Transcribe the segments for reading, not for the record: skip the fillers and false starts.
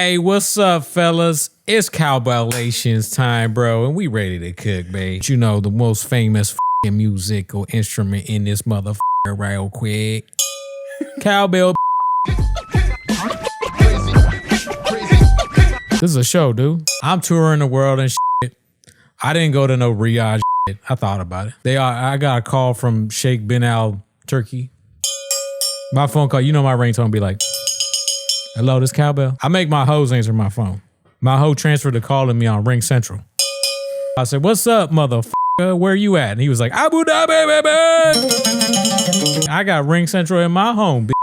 Hey, what's up, fellas? It's Cowbellation's time, bro, and we ready to cook, babe. You know, the most famous musical instrument in this motherfucker real quick. Cowbell. This is a show, dude. I'm touring the world and shit. I didn't go to no Riyadh shit. I thought about it. I got a call from Sheikh bin Al Turkey. My phone call, you know my ringtone be like, hello, this Cowbell. I make my hoes answer my phone. My hoe transferred the call to me on Ring Central. I said, what's up, motherfucker? Where you at? And he was like, Abu Dhabi, baby. I got Ring Central in my home, bitch.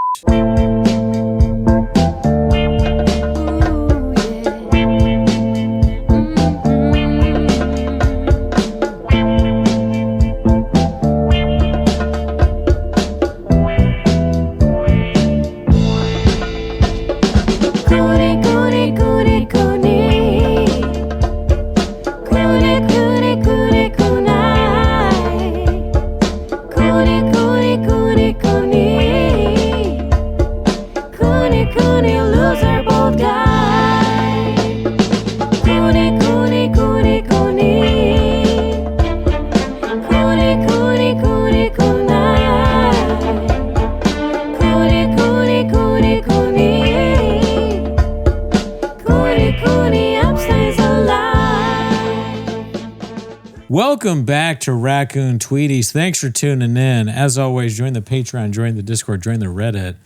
Welcome back to Raccoon Tweeties. Thanks for tuning in. As always, join the Patreon, join the Discord, join the Reddit.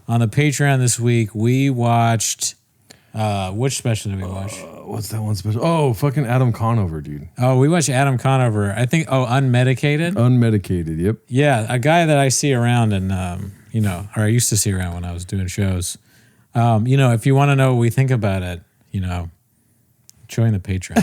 On the Patreon this week, we watched... which special did we watch? What's that one special? Oh, fucking Adam Conover, dude. Oh, we watched Adam Conover. I think, Unmedicated? Unmedicated, yep. Yeah, a guy that I see around and, or I used to see around when I was doing shows. If you want to know what we think about it, join the Patreon.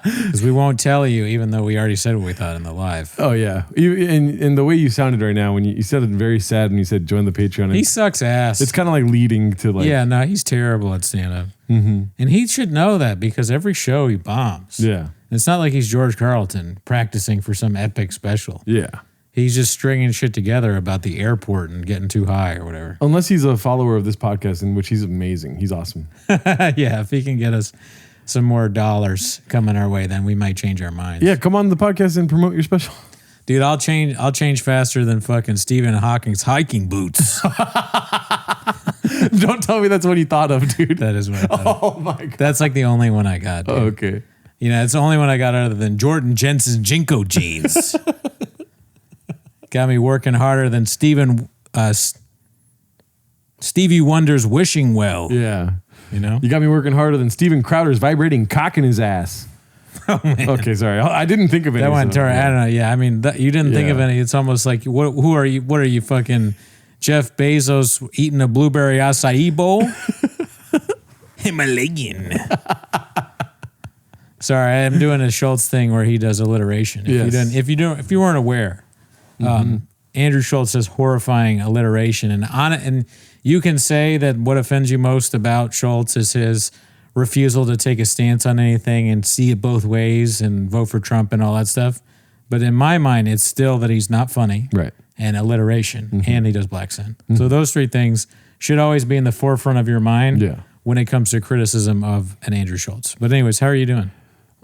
Because we won't tell you, even though we already said what we thought in the live. Oh, yeah. And the way you sounded right now, when you said it very sad when you said join the Patreon. He sucks ass. It's kind of like leading to like... Yeah, no, he's terrible at stand-up. Mm-hmm. And he should know that because every show he bombs. Yeah. It's not like he's George Carlton practicing for some epic special. Yeah. He's just stringing shit together about the airport and getting too high or whatever. Unless he's a follower of this podcast, in which he's amazing. He's awesome. Yeah, if he can get us some more dollars coming our way, then we might change our minds. Yeah, come on the podcast and promote your special. Dude, I'll change faster than fucking Stephen Hawking's hiking boots. Don't tell me that's what he thought of, dude. That is what I thought. Oh my God. That's like the only one I got, dude. Oh, okay. It's the only one I got other than Jordan Jensen's Jinko jeans. Got me working harder than Stevie Wonder's Wishing Well. Yeah. You got me working harder than Steven Crowder's vibrating cock in his ass. Oh, man. Okay, sorry. I didn't think of any. That one, I don't know. Yeah, I mean, you didn't think of any. It's almost like, who are you? What are you, fucking Jeff Bezos eating a blueberry acai bowl? Himalayan. Sorry, I'm doing a Schulz thing where he does alliteration. If you weren't aware, Andrew Schulz says horrifying alliteration, and you can say that what offends you most about Schulz is his refusal to take a stance on anything and see it both ways and vote for Trump and all that stuff. But in my mind, it's still that he's not funny, right? And alliteration, and he does black sin. So those three things should always be in the forefront of your mind when it comes to criticism of an Andrew Schulz. But anyways, how are you doing?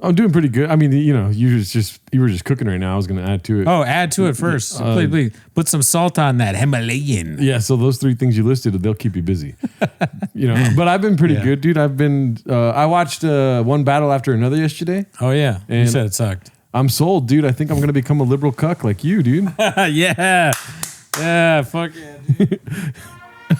I'm doing pretty good. I mean, you were just cooking right now. I was going to add to it. Oh, add to it first. Please put some salt on that Himalayan. Yeah, so those three things you listed, they'll keep you busy. But I've been pretty good, dude. I watched One Battle After Another yesterday. Oh yeah, and you said it sucked. I'm sold, dude. I think I'm going to become a liberal cuck like you, dude. Yeah, fuck yeah, dude.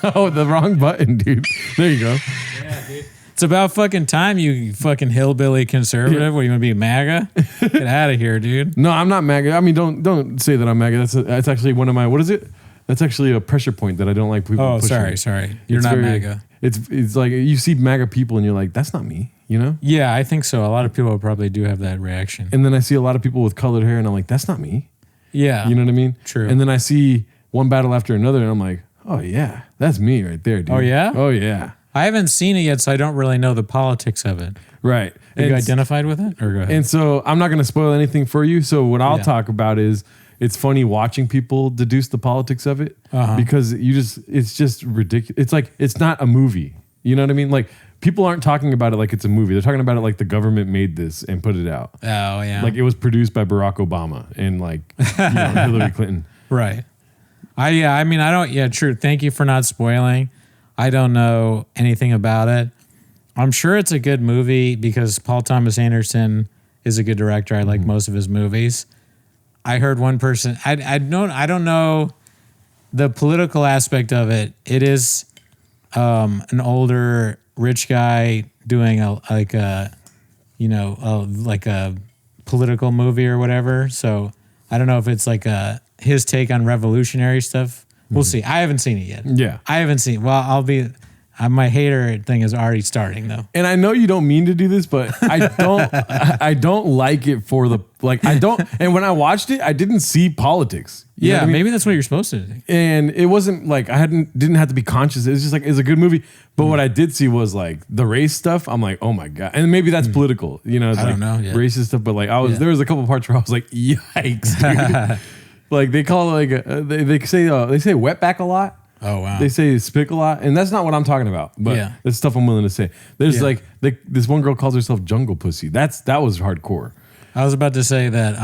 Oh, the wrong button, dude. There you go. Yeah, dude. It's about fucking time, you fucking hillbilly conservative. What, you want to be MAGA? Get out of here, dude. No, I'm not MAGA. I mean, don't say that I'm MAGA. That's actually one of my, what is it? That's actually a pressure point that I don't like people pushing. Oh, sorry. You're not MAGA. It's like you see MAGA people and you're like, that's not me, Yeah, I think so. A lot of people probably do have that reaction. And then I see a lot of people with colored hair and I'm like, that's not me. Yeah. You know what I mean? True. And then I see One Battle After Another and I'm like, oh yeah, that's me right there, dude. Oh yeah? Oh yeah. I haven't seen it yet, so I don't really know the politics of it. Right. Are you identified with it? Or go ahead. And so I'm not going to spoil anything for you. So what I'll talk about is it's funny watching people deduce the politics of it because it's just ridiculous. It's like, it's not a movie. You know what I mean? Like people aren't talking about it like it's a movie. They're talking about it like the government made this and put it out. Oh yeah. Like it was produced by Barack Obama and like Hillary Clinton. Right. I mean, I don't. Yeah, true. Thank you for not spoiling. I don't know anything about it. I'm sure it's a good movie because Paul Thomas Anderson is a good director. I like most of his movies. I heard one person. I don't know the political aspect of it. It is an older rich guy doing a political movie or whatever. So I don't know if it's like his take on revolutionary stuff. We'll see. I haven't seen it yet. Yeah. I haven't seen. Well, I'll be. My hater thing is already starting though. And I know you don't mean to do this, but I don't. I don't like it for the like. I don't. And when I watched it, I didn't see politics. You know what I mean? Maybe that's what you're supposed to do. And it wasn't like I didn't have to be conscious. It was just like it's a good movie. But what I did see was like the race stuff. I'm like, oh my god. And maybe that's political. You know, it's I don't know. Yeah. Racist stuff. But like there was a couple parts where I was like, yikes, dude. Like they call it like they say wetback a lot. Oh wow. They say spick a lot, and that's not what I'm talking about. But it's stuff I'm willing to say. There's like this one girl calls herself jungle pussy. That was hardcore. I was about to say that,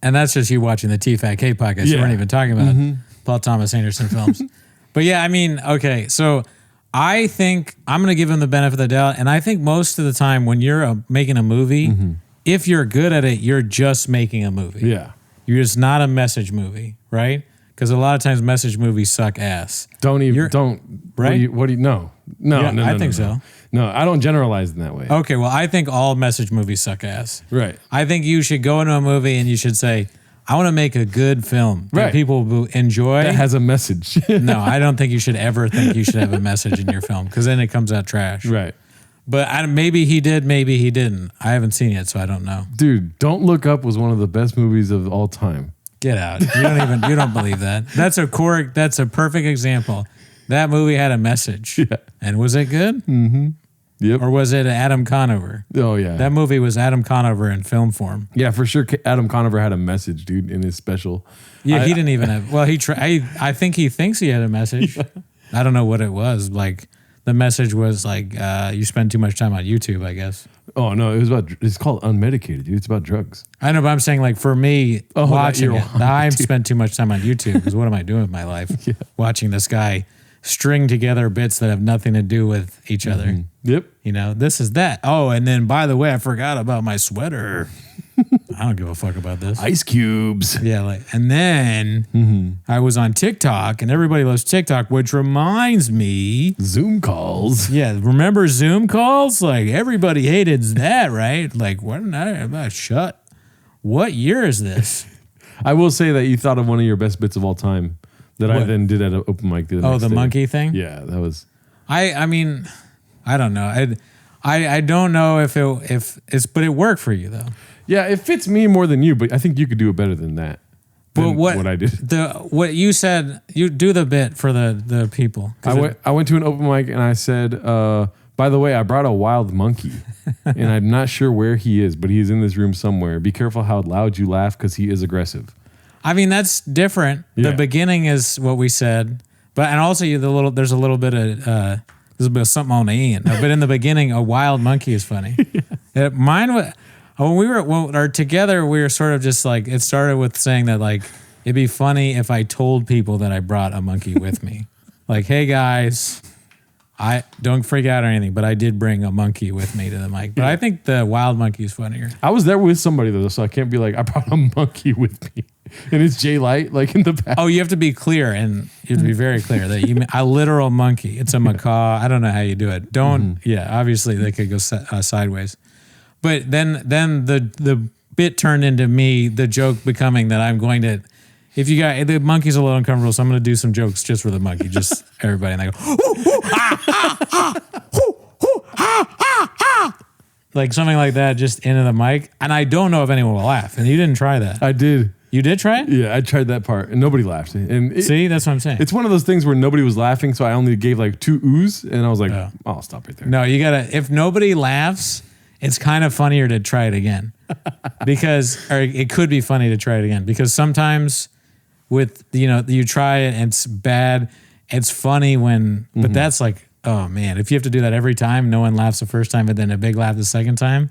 and that's just you watching the T-Fat-K podcast. You weren't even talking about Paul Thomas Anderson films. But yeah, I mean, okay, so I think I'm going to give him the benefit of the doubt, and I think most of the time when you're making a movie, if you're good at it, you're just making a movie. Yeah. You're just not a message movie, right? Because a lot of times message movies suck ass. Don't. Right? What do you? No. I think so. No, I don't generalize in that way. Okay, well, I think all message movies suck ass. Right. I think you should go into a movie and you should say, I want to make a good film that people will enjoy. That has a message. No, I don't think you should ever think you should have a message in your film because then it comes out trash. Right. But maybe he did, maybe he didn't. I haven't seen it, so I don't know. Dude, Don't Look Up was one of the best movies of all time. Get out. You don't believe that. That's a perfect example. That movie had a message. Yeah. And was it good? Mm-hmm. Yep. Or was it Adam Conover? Oh, yeah. That movie was Adam Conover in film form. Yeah, for sure. Adam Conover had a message, dude, in his special. Yeah, he didn't even have... Well, I think he thinks he had a message. Yeah. I don't know what it was. Like, the message was like, you spend too much time on YouTube, I guess. Oh, no, it's called Unmedicated, dude. It's about drugs. I know, but I'm saying, like, for me, watching it, I spent too much time on YouTube because what am I doing with my life? Yeah. Watching this guy string together bits that have nothing to do with each other. Yep. You know, this is that. Oh, and then, by the way, I forgot about my sweater. I don't give a fuck about this. Ice cubes. Yeah, and then I was on TikTok, and everybody loves TikTok, which reminds me... Zoom calls. Yeah, remember Zoom calls? Like, everybody hated that, right? Like, shut. What year is this? I will say that you thought of one of your best bits of all time that I then did at an open mic the next day. Monkey thing? Yeah, that was... I mean, I don't know. I don't know if it's... But it worked for you, though. Yeah, it fits me more than you, but I think you could do it better than that. But what I did. What you said, you do the bit for the people. I went to an open mic and I said, by the way, I brought a wild monkey and I'm not sure where he is, but he is in this room somewhere. Be careful how loud you laugh because he is aggressive. I mean, that's different. Yeah. The beginning is what we said, and also there's a little bit of something on the end. But in the beginning, a wild monkey is funny. Yeah. Mine was... When we were together, we were sort of just like, it started with saying that like, it'd be funny if I told people that I brought a monkey with me. Like, hey guys, I don't freak out or anything, but I did bring a monkey with me to the mic. But I think the wild monkey is funnier. I was there with somebody though, so I can't be like, I brought a monkey with me. And it's Jay Light, like in the back. Oh, you have to be clear, and you have to be very clear that you mean a literal monkey. It's a macaw. I don't know how you do it. Obviously they could go sideways. But then the bit turned into me, the joke becoming that I'm going to, if you got, the monkey's a little uncomfortable, so I'm going to do some jokes just for the monkey, just everybody. And I go, like something like that, just into the mic. And I don't know if anyone will laugh. And you didn't try that. I did. You did try it? Yeah, I tried that part and nobody laughed. And see, that's what I'm saying. It's one of those things where nobody was laughing, so I only gave like 2 oohs and I was like, I'll stop right there. No, you got to, if nobody laughs, it's kind of funnier to try it again or it could be funny to try it again because sometimes you try it and it's bad. It's funny but that's like oh man, if you have to do that every time, no one laughs the first time, but then a big laugh the second time,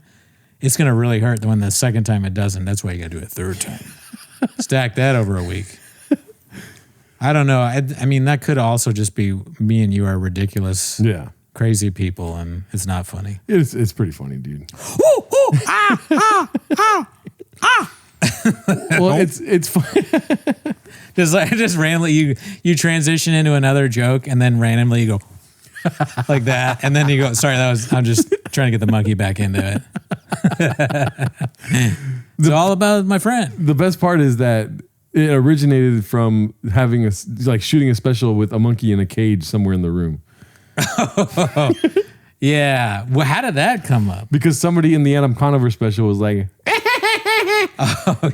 it's going to really hurt when the second time it doesn't. That's why you got to do it third time. Stack that over a week. I don't know. I mean, that could also just be me and you are ridiculous, crazy people, and it's not funny. It's pretty funny, dude. Well, it's fun. just randomly you transition into another joke, and then randomly you go like that, and then you go. Sorry, I'm just trying to get the monkey back into it. It's all about my friend. The best part is that it originated from having shooting a special with a monkey in a cage somewhere in the room. Yeah. Well, how did that come up? Because somebody in the Adam Conover special was like,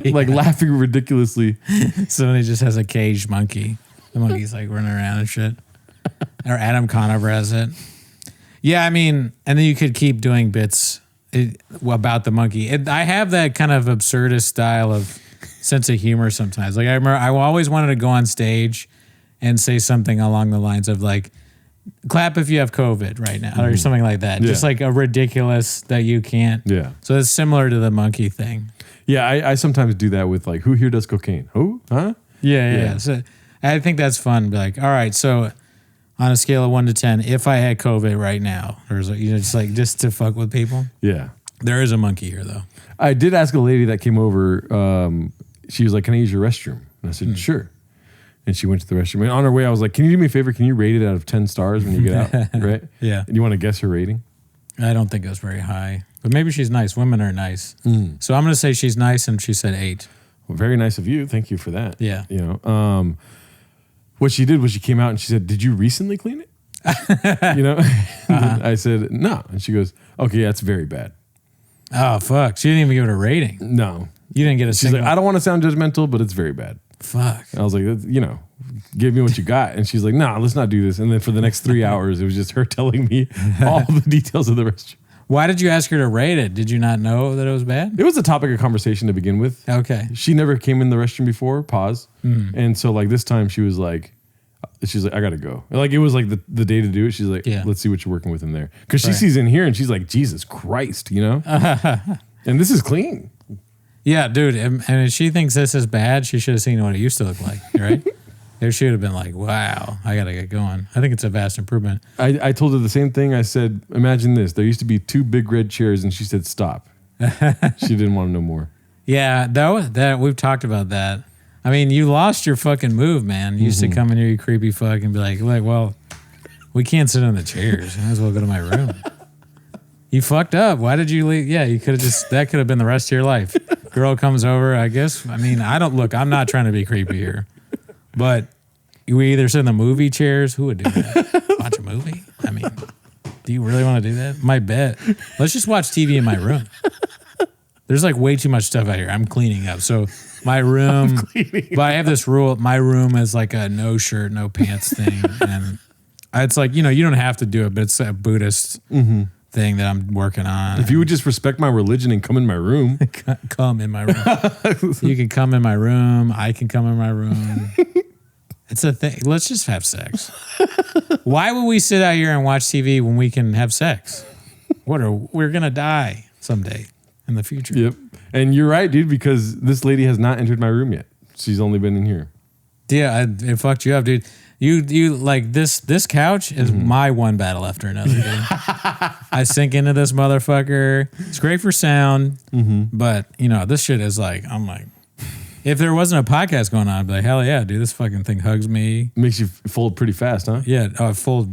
like laughing ridiculously. Somebody just has a caged monkey. The monkey's like running around and shit. Or Adam Conover has it. Yeah, I mean, and then you could keep doing bits about the monkey. I have that kind of absurdist style of sense of humor sometimes. Like I remember I always wanted to go on stage and say something along the lines of like, clap if you have COVID right now, or something like that. Just like a ridiculous that you can't. Yeah. So it's similar to the monkey thing. Yeah, I sometimes do that with like, who here does cocaine? Who? Huh? Yeah. So I think that's fun. Be like, all right, so on a scale of 1 to 10, if I had COVID right now, or just to fuck with people. Yeah. There is a monkey here though. I did ask a lady that came over. She was like, "Can I use your restroom?" And I said, "Sure." And she went to the restroom. And on her way, I was like, "Can you do me a favor? Can you rate it out of 10 stars when you get out?" Right? Yeah. And you want to guess her rating? I don't think it was very high, but maybe she's nice. Women are nice. So I'm going to say she's nice, and she said 8. Well, very nice of you. Thank you for that. Yeah. You know, what she did was she came out and she said, "Did you recently clean it?" You know, I said, "No." And she goes, "Okay, that's very bad." Oh, fuck. She didn't even give it a rating. No. You didn't get a She's like, "I don't want to sound judgmental, but it's very bad." Fuck. And I was like, you know, give me what you got. And she's like, "Nah, let's not do this." And then for the next 3 hours, it was just her telling me all the details of the restroom. Why did you ask her to rate it? Did you not know that it was bad? It was a topic of conversation to begin with. Okay. She never came in the restroom before, pause. And so like this time she's like, "I got to go." Like it was like the day to do it. She's like, "Let's see what you're working with in there." Because she sees in here and she's like, "Jesus Christ," you know? And this is clean. Yeah, dude. And if she thinks this is bad, she should have seen what it used to look like, right? There she would have been like, "Wow, I got to get going." I think it's a vast improvement. I told her the same thing. I said, "Imagine this. There used to be 2 big red chairs," and she said, "Stop." She didn't want to know more. Yeah, that we've talked about that. I mean, you lost your fucking move, man. You used to come in here, you creepy fuck, and be like, well, we can't sit on the chairs. I might as well go to my room. You fucked up. Why did you leave? Yeah, you could have that could have been the rest of your life. Girl comes over, I guess. I mean, I'm not trying to be creepy here. But we either sit in the movie chairs. Who would do that? Watch a movie? I mean, do you really want to do that? My bet. Let's just watch TV in my room. There's like way too much stuff out here. I'm cleaning up. So my room, but I have this rule. My room is like a no shirt, no pants thing. And it's like, you don't have to do it, but it's a Buddhist thing that I'm working on. If you would just respect my religion and come in my room. Come in my room. You can come in my room. I can come in my room. It's a thing. Let's just have sex. Why would we sit out here and watch TV when we can have sex? We're going to die someday in the future. Yep. And you're right, dude, because this lady has not entered my room yet. She's only been in here. Yeah, it fucked you up, dude. You like this couch is my one battle after another, dude. I sink into this motherfucker. It's great for sound, but this shit is like, I'm like, if there wasn't a podcast going on, I'd be like, hell yeah, dude, this fucking thing hugs me. Makes you fold pretty fast, huh? Yeah, fold.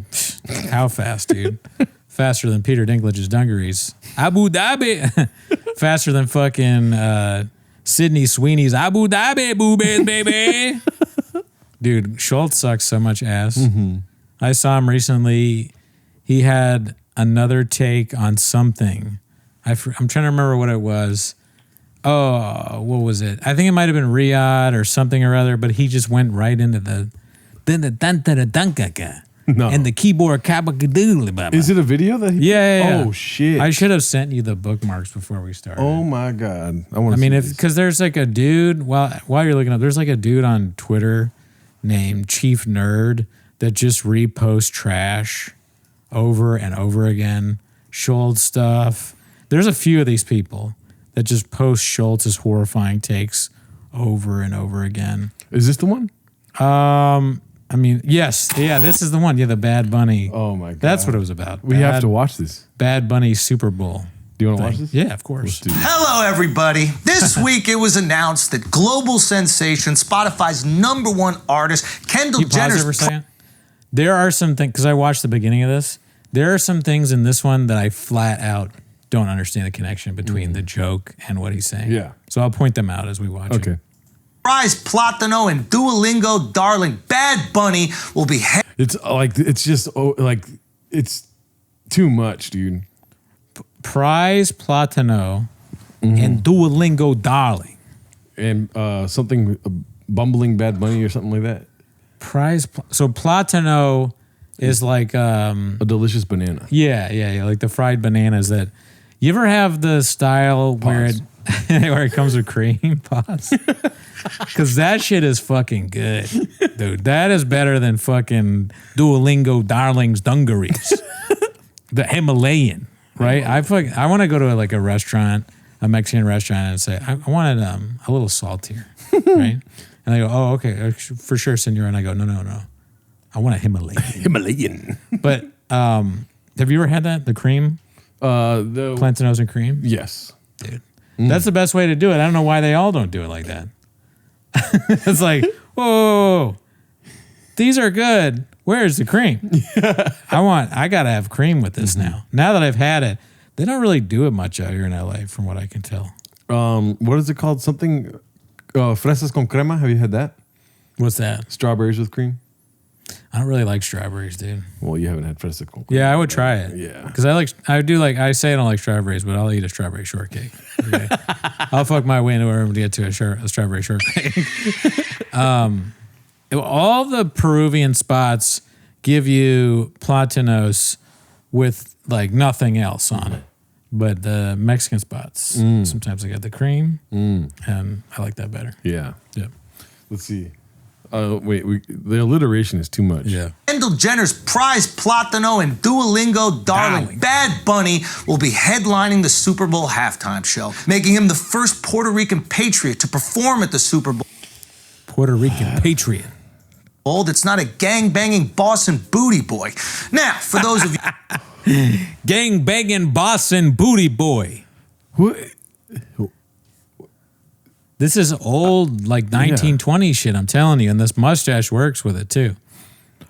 How fast, dude? Faster than Peter Dinklage's dungarees. Abu Dhabi. Faster than fucking Sydney Sweeney's Abu Dhabi boobies, baby. Dude, Schulz sucks so much ass. I saw him recently. He had another take on something. I'm trying to remember what it was. Oh, what was it? I think it might have been Riyadh or something or other, but he just went right into the No. and the keyboard kabadoodle. Is it a video that he... Yeah. Oh, shit. I should have sent you the bookmarks before we started. Oh, my God. I mean, because there's like a dude, while you're looking up, there's like a dude on Twitter named Chief Nerd that just reposts trash over and over again. Schulz stuff. There's a few of these people that just post Schulz's horrifying takes over and over again. Is this the one? I mean, yes. Yeah, this is the one. Yeah, the Bad Bunny. Oh, my God. That's what it was about. We have to watch this. Bad Bunny Super Bowl. Do you want to watch this? Yeah, of course. Hello, everybody. This week it was announced that global sensation, Spotify's #1 artist, Kendall Can you pause Jenner's... there for a second? There are some things, because I watched the beginning of this, there are some things in this one that I flat out don't understand the connection between the joke and what he's saying. Yeah. So I'll point them out as we watch it. Okay. Prize Platano and Duolingo darling Bad Bunny will be... It's like, it's just, it's too much, dude. Prize Platano and Duolingo darling. And something, bumbling Bad Bunny or something like that. So Platano is like... a delicious banana. Yeah. Like the fried bananas that... You ever have the style where it comes with cream? Pause. Because that shit is fucking good, dude. That is better than fucking Duolingo darlings dungarees. The Himalayan, right? I want to go to a restaurant, a Mexican restaurant, and say, I wanted a little saltier, right? And they go, oh, okay, for sure, senor. And I go, no. I want a Himalayan. Himalayan. But have you ever had that? The cream? The Plantanos and cream? Yes. Dude. That's the best way to do it. I don't know why they all don't do it like that. It's like, whoa, these are good. Where's the cream? I got to have cream with this now. Now that I've had it, they don't really do it much out here in LA from what I can tell. What is it called? Something, fresas con crema. Have you had that? What's that? Strawberries with cream. I don't really like strawberries, dude. Well, you haven't had fresas con crema. Yeah, I would try it. Yeah. Because I say I don't like strawberries, but I'll eat a strawberry shortcake. Okay? I'll fuck my way into a room to get to a strawberry shortcake. All the Peruvian spots give you platanos with like nothing else on it. But the Mexican spots, sometimes they got the cream, and I like that better. Yeah. Yeah. Let's see. The alliteration is too much. Yeah. Kendall Jenner's Prize Platano and Duolingo darling Bad Bunny will be headlining the Super Bowl halftime show, making him the first Puerto Rican patriot to perform at the Super Bowl. Puerto Rican patriot. That's not a gang-banging boss and booty boy. Now, for those of you... Gang-banging boss and booty boy. What? This is old, like 1920 shit, I'm telling you. And this mustache works with it, too.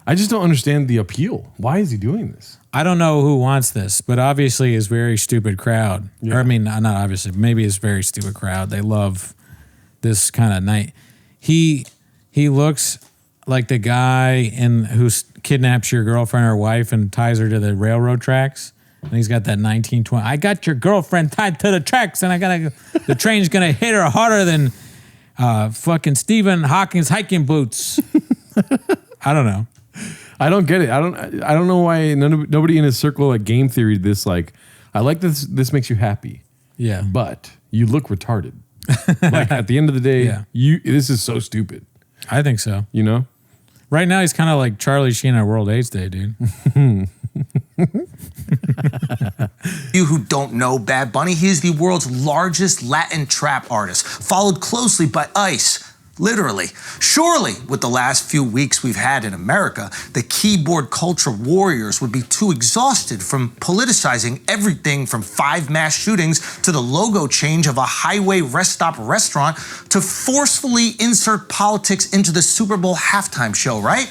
I just don't understand the appeal. Why is he doing this? I don't know who wants this, but obviously his very stupid crowd. Yeah. Or I mean, not obviously, maybe his very stupid crowd. They love this kind of night. He looks like the guy who kidnaps your girlfriend or wife and ties her to the railroad tracks. And he's got that 1920. I got your girlfriend tied to the tracks, and the train's gonna hit her harder than fucking Stephen Hawking's hiking boots. I don't know. I don't get it. I don't know why nobody in his circle like game theory this. Like, I like this. This makes you happy. Yeah, but you look retarded. Like at the end of the day, this is so stupid. I think so. You know. Right now, he's kind of like Charlie Sheen at World AIDS Day, dude. You who don't know Bad Bunny, he is the world's largest Latin trap artist, followed closely by Ice. Literally. Surely, with the last few weeks we've had in America, the keyboard culture warriors would be too exhausted from politicizing everything from 5 mass shootings to the logo change of a highway rest stop restaurant to forcefully insert politics into the Super Bowl halftime show, right?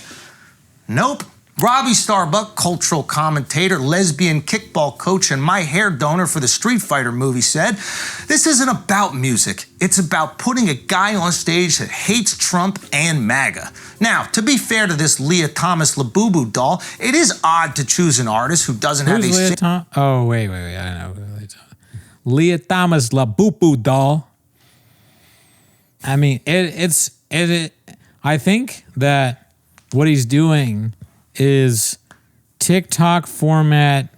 Nope. Robbie Starbuck, cultural commentator, lesbian kickball coach, and my hair donor for the Street Fighter movie said, this isn't about music. It's about putting a guy on stage that hates Trump and MAGA. Now, to be fair to this Leah Thomas Labubu doll, it is odd to choose an artist who doesn't have a... Leah Thomas? Oh, wait. I don't know. Leah Thomas Labubu doll. I mean, I think that what he's doing is TikTok format.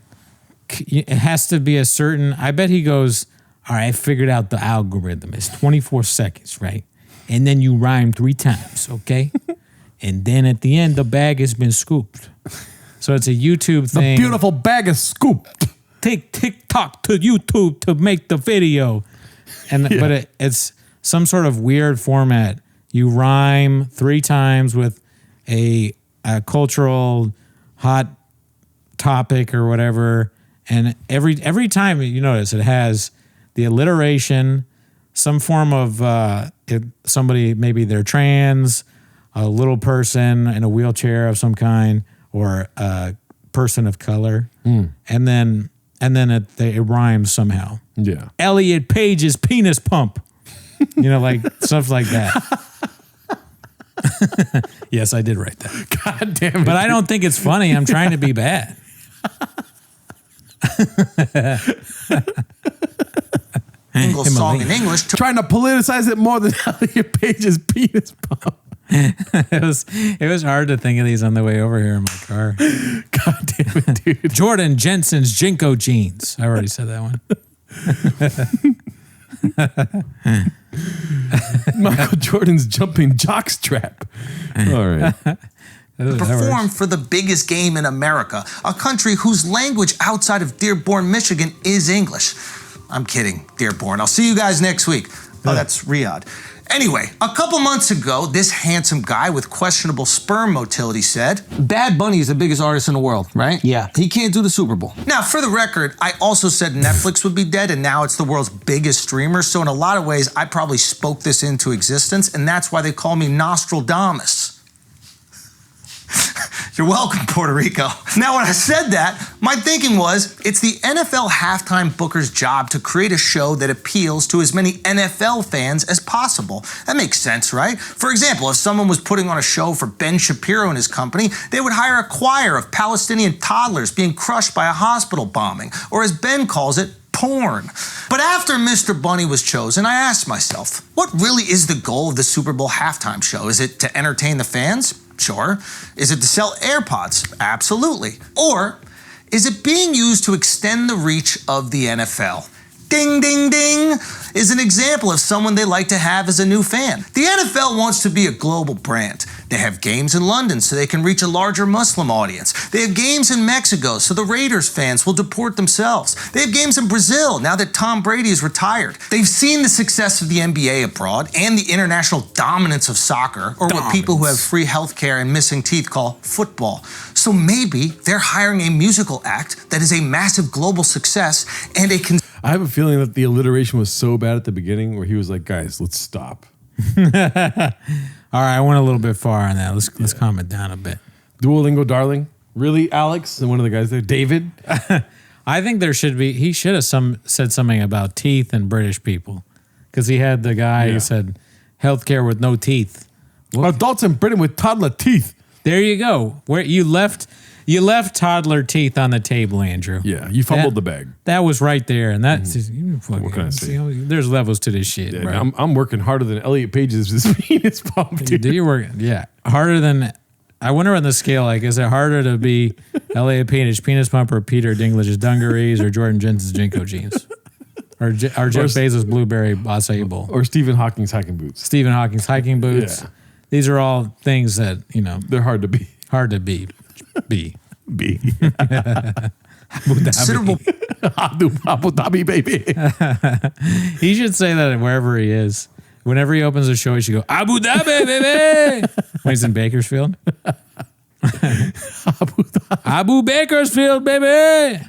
It has to be a certain, I bet he goes, all right, I figured out the algorithm. It's 24 seconds, right? And then you rhyme 3 times, okay? And then at the end, the bag has been scooped. So it's a YouTube The thing. beautiful bag of scoop. Take TikTok to YouTube to make the video. But it's some sort of weird format. You rhyme 3 times with a cultural hot topic or whatever, and every time you notice it has the alliteration, some form of somebody, maybe they're trans, a little person in a wheelchair of some kind, or a person of color, and then it rhymes somehow. Yeah. Elliot Page's penis pump, like stuff like that. Yes, I did write that. God damn it. But I don't think it's funny. I'm trying to be bad. Single song in English. Trying to politicize it more than Elliot Page's penis pump. It was hard to think of these on the way over here in my car. God damn it, dude. Jordan Jensen's Jinko jeans. I already said that one. Michael Jordan's jumping jockstrap. All right. Perform for the biggest game in America, a country whose language outside of Dearborn, Michigan is English. I'm kidding, Dearborn. I'll see you guys next week. Oh, that's Riyadh. Anyway, a couple months ago, this handsome guy with questionable sperm motility said, Bad Bunny is the biggest artist in the world, right? Yeah. He can't do the Super Bowl. Now, for the record, I also said Netflix would be dead, and now it's the world's biggest streamer. So in a lot of ways, I probably spoke this into existence, and that's why they call me Nostradamus. You're welcome, Puerto Rico. Now, when I said that, my thinking was, it's the NFL halftime booker's job to create a show that appeals to as many NFL fans as possible. That makes sense, right? For example, if someone was putting on a show for Ben Shapiro and his company, they would hire a choir of Palestinian toddlers being crushed by a hospital bombing, or as Ben calls it, porn. But after Mr. Bunny was chosen, I asked myself, what really is the goal of the Super Bowl halftime show? Is it to entertain the fans? Sure. Is it to sell AirPods? Absolutely. Or is it being used to extend the reach of the NFL? Ding, ding, ding is an example of someone they like to have as a new fan. The NFL wants to be a global brand. They have games in London so they can reach a larger Muslim audience. They have games in Mexico so the Raiders fans will deport themselves. They have games in Brazil now that Tom Brady is retired. They've seen the success of the NBA abroad and the international dominance of soccer, or what people who have free healthcare and missing teeth call football. So maybe they're hiring a musical act that is a massive global success and I have a feeling that the alliteration was so bad at the beginning where he was like, guys, let's stop. All right, I went a little bit far on that. Let's calm it down a bit. Duolingo darling. Really, Alex? And one of the guys there, David? I think he should have said something about teeth and British people. Because he had the guy who said, healthcare with no teeth. Adults in Britain with toddler teeth. There you go. Where you left toddler teeth on the table, Andrew. Yeah, you fumbled the bag. That was right there, and that's What can I say? There's levels to this shit, Yeah, bro. I'm working harder than Elliot Page's penis pump, dude. Do you work? Yeah, harder than. I wonder on the scale, like, is it harder to be Elliot Page's penis pump or Peter Dinklage's dungarees or Jordan Jensen's Jinko jeans? Or Jeff Bezos' blueberry acai bowl? Or Stephen Hawking's hiking boots. Stephen Hawking's hiking boots. Yeah. These are all things that, they're hard to be. hard to be. considerable Abu Dhabi, baby. He should say that wherever he is. Whenever he opens a show, he should go, Abu Dhabi, baby. When he's in Bakersfield. Abu Bakersfield, baby.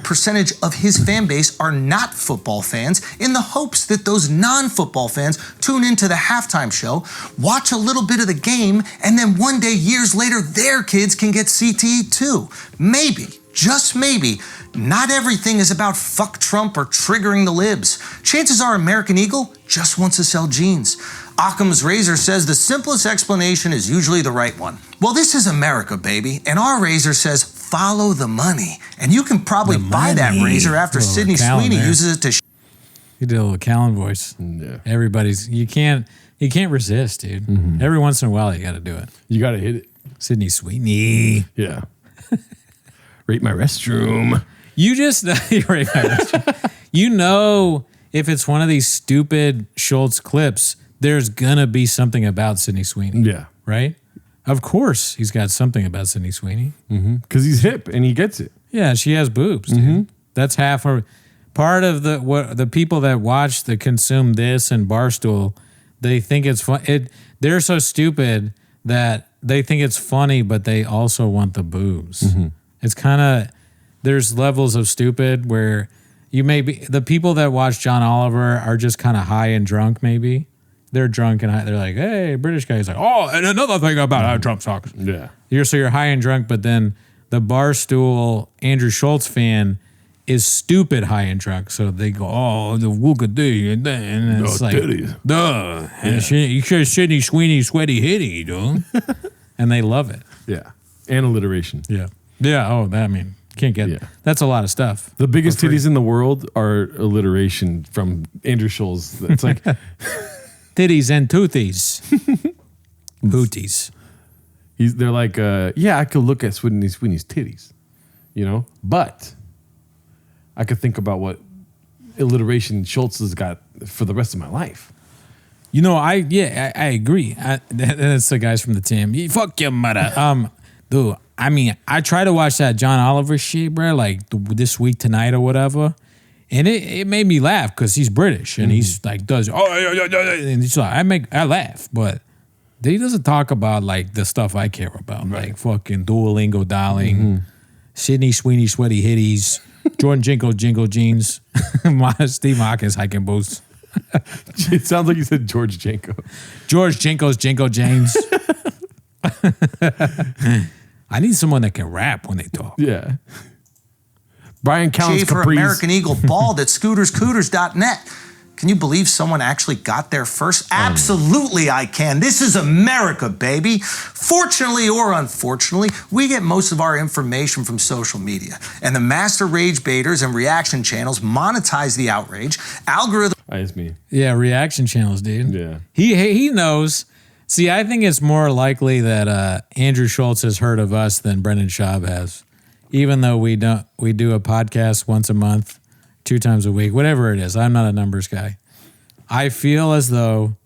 percentage of his fan base are not football fans, in the hopes that those non-football fans tune into the halftime show, watch a little bit of the game, and then one day, years later, their kids can get CTE too. Maybe, just maybe, not everything is about fuck Trump or triggering the libs. Chances are American Eagle just wants to sell jeans. Occam's razor says the simplest explanation is usually the right one. Well, this is America, baby, and our razor says follow the money. And you can probably buy that razor after Sydney Sweeney uses it to You did a little Callan voice. Yeah. Everybody's, you can't resist, dude. Mm-hmm. Every once in a while, you got to do it. You got to hit it. Sydney Sweeney. Yeah. Rate my restroom. You just, rate my restroom. You know, if it's one of these stupid Schulz clips, there's going to be something about Sydney Sweeney. Yeah. Right? Of course, he's got something about Sydney Sweeney. Because he's hip and he gets it. Yeah, she has boobs, dude. That's half her. Part of the people that watch that consume this and Barstool, they think it's fun. They're so stupid that they think it's funny, but they also want the boobs. It's kind of, there's levels of stupid where you may be, the people that watch John Oliver are just kind of high and drunk, maybe. They're drunk and they're like, hey, British guy. He's like, oh, and another thing about how Trump talks. Yeah. So you're high and drunk, but then the Barstool Andrew Schulz fan is stupid high and drunk. So they go, oh, the wookadoo. And it's like, duh. And you should Sydney Sweeney sweaty hitty, dude. And they love it. Yeah. And alliteration. Yeah. Yeah. Oh, that, I mean, can't get it. That's a lot of stuff. The biggest titties in the world are alliteration from Andrew Schulz. It's like titties and toothies. Booties. They're like, yeah, I could look at Sweeney's titties, you know, but I could think about what alliteration Schulz has got for the rest of my life. You know, I agree. That's the guys from the team. Fuck your mother. Dude, I mean, I try to watch that John Oliver shit, bro, like This Week Tonight or whatever, and it made me laugh because he's British and he's like does and he's like I laugh, but he doesn't talk about like the stuff I care about, like fucking Duolingo darling, Sydney Sweeney sweaty hitties, Jordan Jingle jeans, Steve Hawkins hiking boots. It sounds like you said George Janko. George Jinko's Jingle James. I need someone that can rap when they talk. Yeah. Brian Callen's Schaefer, Caprice. American Eagle, bald at scooterscooters.net. Can you believe someone actually got there first? Absolutely I can. This is America, baby. Fortunately or unfortunately, we get most of our information from social media. And the master rage baiters and reaction channels monetize the outrage. It's me. Yeah, reaction channels, dude. Yeah. He knows. See, I think it's more likely that Andrew Schulz has heard of us than Brendan Schaub has. Even though we do a podcast once a month, 2 times a week, whatever it is. I'm not a numbers guy. I feel as though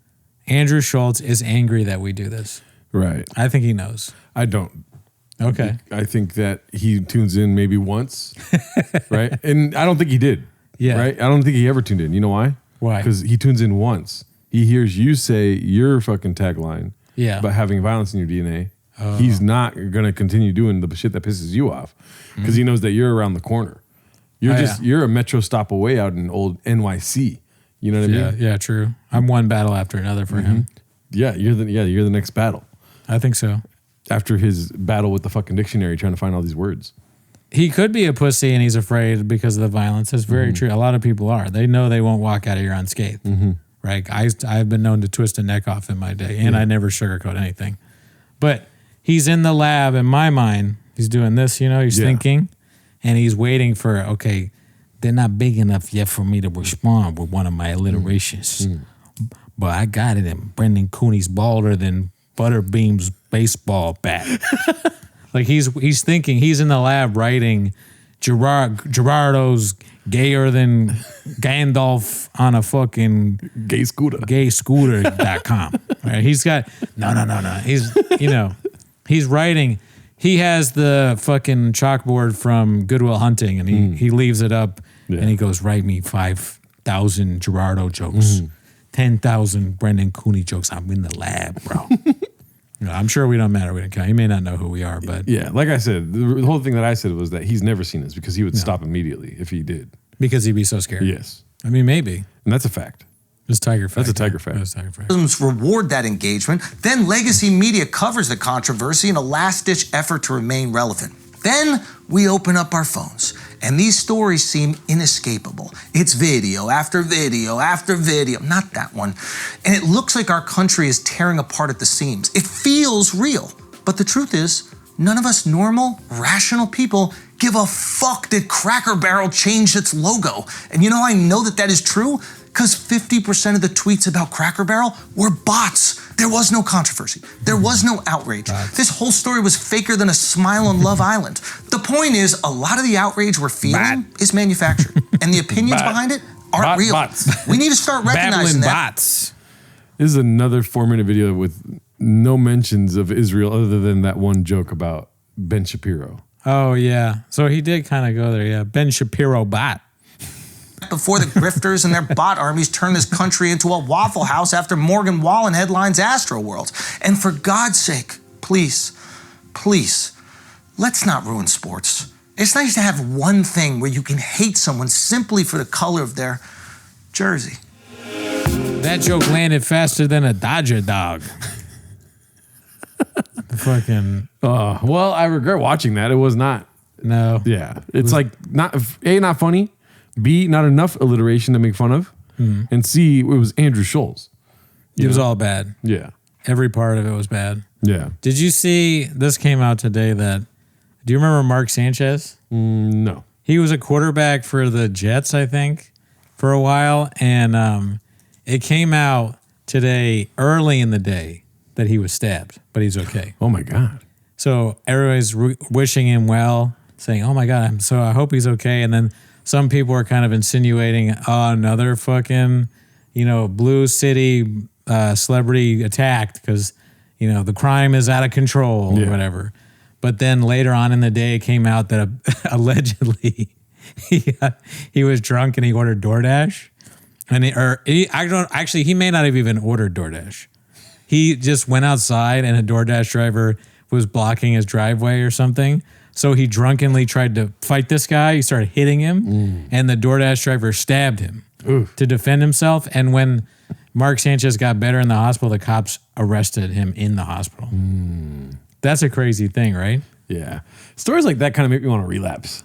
Andrew Schulz is angry that we do this. Right. I think he knows. I don't. Okay. I think that he tunes in maybe once, right? And I don't think he did. Yeah. Right? I don't think he ever tuned in. You know why? Why? Because he tunes in once. He hears you say your fucking tagline about having violence in your DNA. Oh. He's not going to continue doing the shit that pisses you off because he knows that you're around the corner. You're you're a metro stop away out in old NYC. You know what I mean? Yeah, true. I'm one battle after another for him. Yeah, you're the next battle. I think so. After his battle with the fucking dictionary trying to find all these words. He could be a pussy and he's afraid because of the violence. That's very true. A lot of people are. They know they won't walk out of here unscathed. Right? I've been known to twist a neck off in my day, and I never sugarcoat anything. But he's in the lab, in my mind. He's doing this, you know, he's thinking, and he's waiting for, okay, they're not big enough yet for me to respond with one of my alliterations. But I got it, and Brendan Cooney's balder than Butterbeam's baseball bat. Like he's thinking, he's in the lab writing Gerardo's gayer than Gandalf on a fucking gay scooter.com. Right? He's got no. He's writing. He has the fucking chalkboard from Good Will Hunting and he leaves it up and he goes, write me 5,000 Gerardo jokes, 10,000 Brendan Cooney jokes. I'm in the lab, bro. I'm sure we don't matter. We don't count. He may not know who we are, but like I said, the whole thing that I said was that he's never seen us because he would stop immediately if he did. Because he'd be so scared. Yes. I mean, maybe. And that's a fact. It's tiger fact. That's a tiger fact. That's tiger fact. Reward that engagement. Then legacy media covers the controversy in a last-ditch effort to remain relevant. Then we open up our phones, and these stories seem inescapable. It's video after video after video, not that one. And it looks like our country is tearing apart at the seams. It feels real. But the truth is, none of us normal, rational people give a fuck that Cracker Barrel changed its logo. And you know I know that is true? Because 50% of the tweets about Cracker Barrel were bots. There was no controversy. There was no outrage. This whole story was faker than a smile on Love Island. The point is, a lot of the outrage we're feeling is manufactured. And the opinions behind it aren't real. Bots. We need to start recognizing that. Bots. This is another 4-minute video with no mentions of Israel other than that one joke about Ben Shapiro. Oh, yeah. So he did kind of go there, yeah. Ben Shapiro bot. Before the grifters and their bot armies turn this country into a Waffle House after Morgan Wallen headlines Astroworld. And for God's sake, please, let's not ruin sports. It's nice to have one thing where you can hate someone simply for the color of their jersey. That joke landed faster than a Dodger dog. Fucking. Well, I regret watching that. It was not. No. Yeah. It's like not funny. B, not enough alliteration to make fun of. And C, it was Andrew Schulz. It was all bad. Yeah. Every part of it was bad. Yeah. Did you see, this came out today that, do you remember Mark Sanchez? No. He was a quarterback for the Jets, I think, for a while. And it came out today early in the day that he was stabbed, but he's okay. Oh my God. So everybody's wishing him well, saying, oh my God, I hope he's okay. And then some people are kind of insinuating, another fucking, blue city celebrity attacked because, the crime is out of control or whatever. But then later on in the day, it came out that allegedly he was drunk and he ordered DoorDash. And he may not have even ordered DoorDash. He just went outside and a DoorDash driver was blocking his driveway or something. So he drunkenly tried to fight this guy. He started hitting him, and the DoorDash driver stabbed him to defend himself. And when Mark Sanchez got better in the hospital, the cops arrested him in the hospital. That's a crazy thing, right? Yeah. Stories like that kind of make me want to relapse.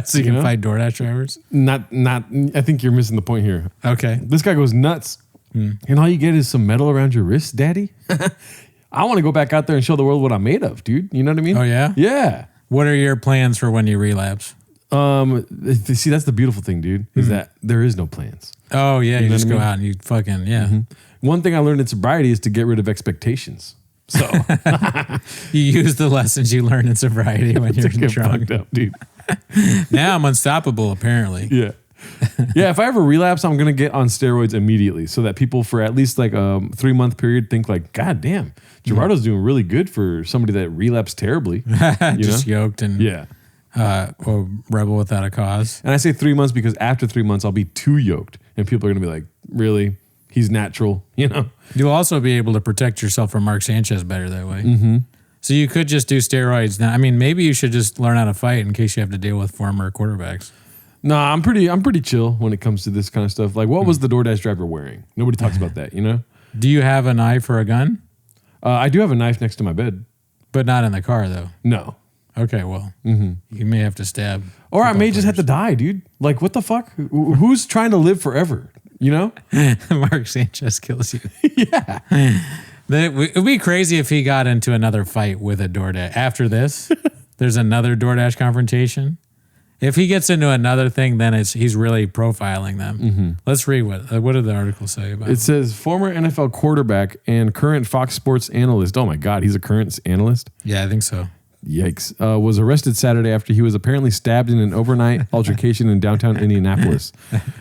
So you can fight DoorDash drivers? Not. I think you're missing the point here. Okay. This guy goes nuts, and all you get is some metal around your wrist, daddy. I want to go back out there and show the world what I'm made of, dude. You know what I mean? Oh, yeah? Yeah. What are your plans for when you relapse? See, that's the beautiful thing, dude, is that there is no plans. Oh, yeah. You just go out and you fucking, One thing I learned in sobriety is to get rid of expectations. So you use the lessons you learn in sobriety when you're drunk. Up, dude. Now I'm unstoppable, apparently. Yeah. Yeah, if I ever relapse, I'm going to get on steroids immediately so that people for at least like a 3-month period think like, God damn, Gerardo's doing really good for somebody that relapsed terribly. Just yoked and or rebel without a cause. And I say 3 months because after 3 months, I'll be too yoked. And people are going to be like, really? He's natural, You'll also be able to protect yourself from Mark Sanchez better that way. So you could just do steroids now. I mean, maybe you should just learn how to fight in case you have to deal with former quarterbacks. No, I'm pretty chill when it comes to this kind of stuff. Like, what was the DoorDash driver wearing? Nobody talks about that, Do you have a knife or a gun? I do have a knife next to my bed. But not in the car, though. No. Okay, well, you may have to stab. Or I may just have to die, dude. Like, what the fuck? Who's trying to live forever, Mark Sanchez kills you. Yeah. It would be crazy if he got into another fight with a DoorDash. After this, there's another DoorDash confrontation. If he gets into another thing, then he's really profiling them. Let's read what did the article say about it. Says former NFL quarterback and current Fox Sports analyst. Oh my God, he's a current analyst? Yeah, I think so. Yikes. Was arrested Saturday after he was apparently stabbed in an overnight altercation in downtown Indianapolis.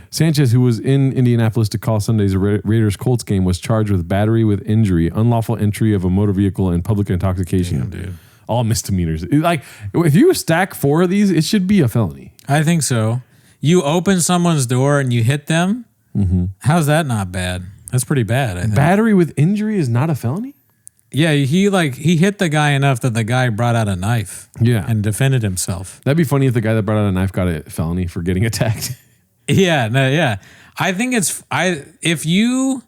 Sanchez, who was in Indianapolis to call Sunday's Raiders-Colts game, was charged with battery with injury, unlawful entry of a motor vehicle, and public intoxication. Damn, dude. All misdemeanors. Like, if you stack 4 of these, it should be a felony. I think so. You open someone's door and you hit them? How's that not bad? That's pretty bad, I think. Battery with injury is not a felony? Yeah, he hit the guy enough that the guy brought out a knife. Yeah. And defended himself. That'd be funny if the guy that brought out a knife got a felony for getting attacked. Yeah. I think if you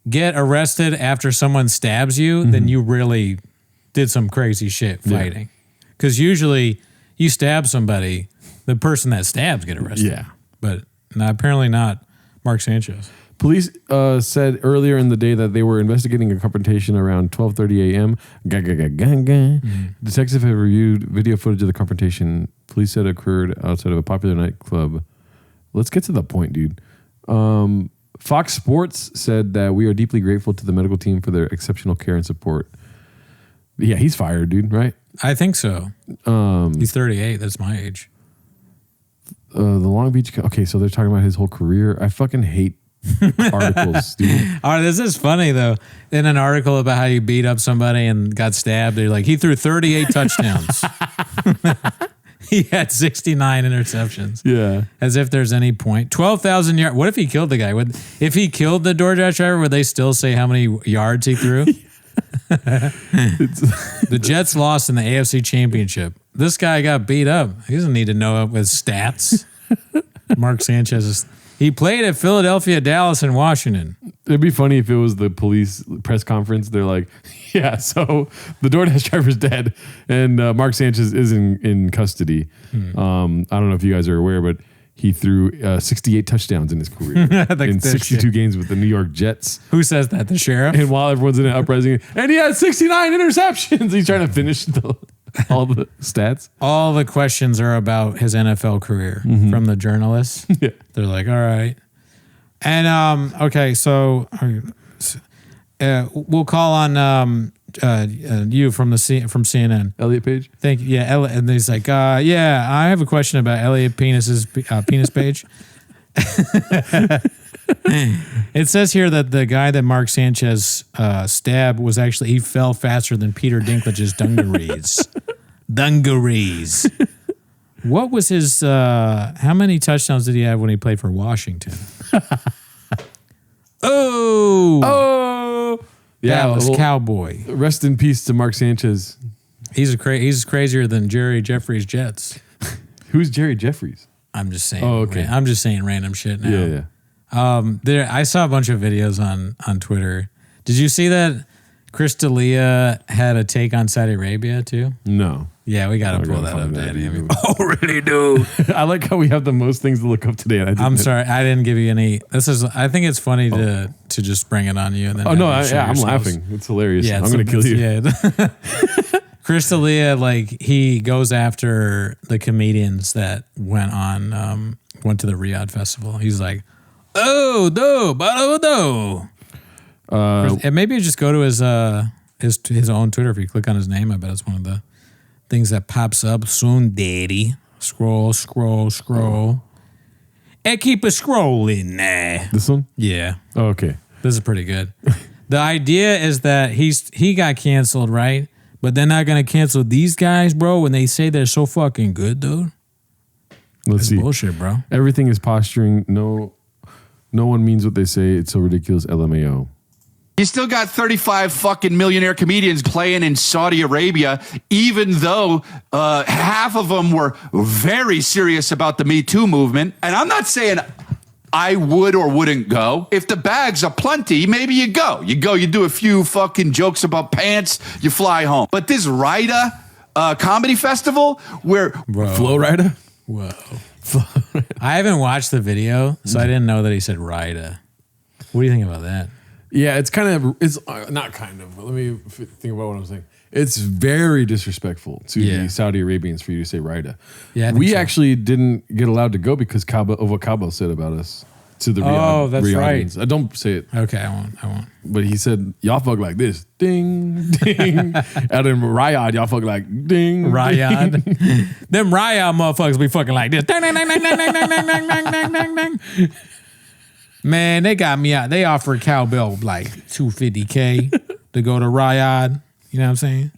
get arrested after someone stabs you, then you really did some crazy shit fighting. Because usually you stab somebody, the person that stabs get arrested. Yeah. But apparently not Mark Sanchez. Police said earlier in the day that they were investigating a confrontation around 12:30 a.m. Detectives have reviewed video footage of the confrontation. Police said it occurred outside of a popular nightclub. Let's get to the point, dude. Fox Sports said that we are deeply grateful to the medical team for their exceptional care and support. Yeah, he's fired, dude, right? I think so. He's 38. That's my age. The Long Beach... Okay, so they're talking about his whole career. I fucking hate articles, dude. All right, this is funny though. In an article about how you beat up somebody and got stabbed, they're like, he threw 38 touchdowns. He had 69 interceptions. Yeah. As if there's any point. 12,000 yards. What if he killed the guy? If he killed the DoorDash driver, would they still say how many yards he threw? The Jets lost in the AFC Championship. This guy got beat up. He doesn't need to know his stats. Mark Sanchez he played at Philadelphia, Dallas, and Washington. It'd be funny if it was the police press conference. They're like, yeah, so the DoorDash driver's dead and Mark Sanchez is in custody. I don't know if you guys are aware, but he threw 68 touchdowns in his career in 62 games with the New York Jets. Who says that? The sheriff? And while everyone's in an uprising, and he had 69 interceptions. He's trying to finish all the stats. All the questions are about his NFL career from the journalists. Yeah. They're like, all right. And, okay, so we'll call on you from CNN. Elliot Page? Thank you. Yeah, and he's like, yeah, I have a question about Elliot Penis's penis page. It says here that the guy that Mark Sanchez stabbed was actually, he fell faster than Peter Dinklage's dungarees. Dungarees. What was his, how many touchdowns did he have when he played for Washington? Oh! Yeah, that was Cowboy. Rest in peace to Mark Sanchez. He's crazier than Jerry Jeffries' Jets. Who's Jerry Jeffries? I'm just saying. Oh, okay. I'm just saying random shit now. Yeah, yeah. I saw a bunch of videos on Twitter. Did you see that Chris D'Elia had a take on Saudi Arabia too? No. Yeah, we got to pull that up, Daddy. Oh, really, dude? I like how we have the most things to look up today. I'm sorry, I didn't give you any. I think it's funny to just bring it on you. And then I'm laughing. It's hilarious. Yeah, I'm going to kill you. Yeah. Chris D'Elia, like, he goes after the comedians that went to the Riyadh Festival. He's like, and maybe you just go to his own Twitter. If you click on his name, I bet it's one of the things that pops up soon, Daddy. Scroll. And keep it scrolling. This one? Yeah. Oh, okay. This is pretty good. The idea is that he got canceled, right? But they're not going to cancel these guys, bro, when they say they're so fucking good, dude. Let's see. Bullshit, bro. Everything is posturing. No one means what they say. It's so ridiculous. LMAO. You still got 35 fucking millionaire comedians playing in Saudi Arabia, even though half of them were very serious about the Me Too movement. And I'm not saying I would or wouldn't go. If the bags are plenty, maybe you go. You do a few fucking jokes about pants, you fly home. But this Rida comedy festival where... Flow Rida? Whoa. I haven't watched the video, so I didn't know that he said Rida. What do you think about that? Yeah, it's not kind of. Let me think about what I'm saying. It's very disrespectful to the Saudi Arabians for you to say Rida. Yeah, we actually didn't get allowed to go because of what Cowbell said about us to the Riyadh. Oh, that's Riyadhians. right. Don't say it. Okay, I won't. But he said, y'all fuck like this. Ding, ding. Out in Riyadh, y'all fuck like ding. Riyadh. Them Riyadh motherfuckers be fucking like this. Ding, ding, ding, ding, ding, ding, ding, ding, ding, ding, ding. Man, they got me out. They offered Cowbell like $250K to go to Riyadh. You know what I'm saying?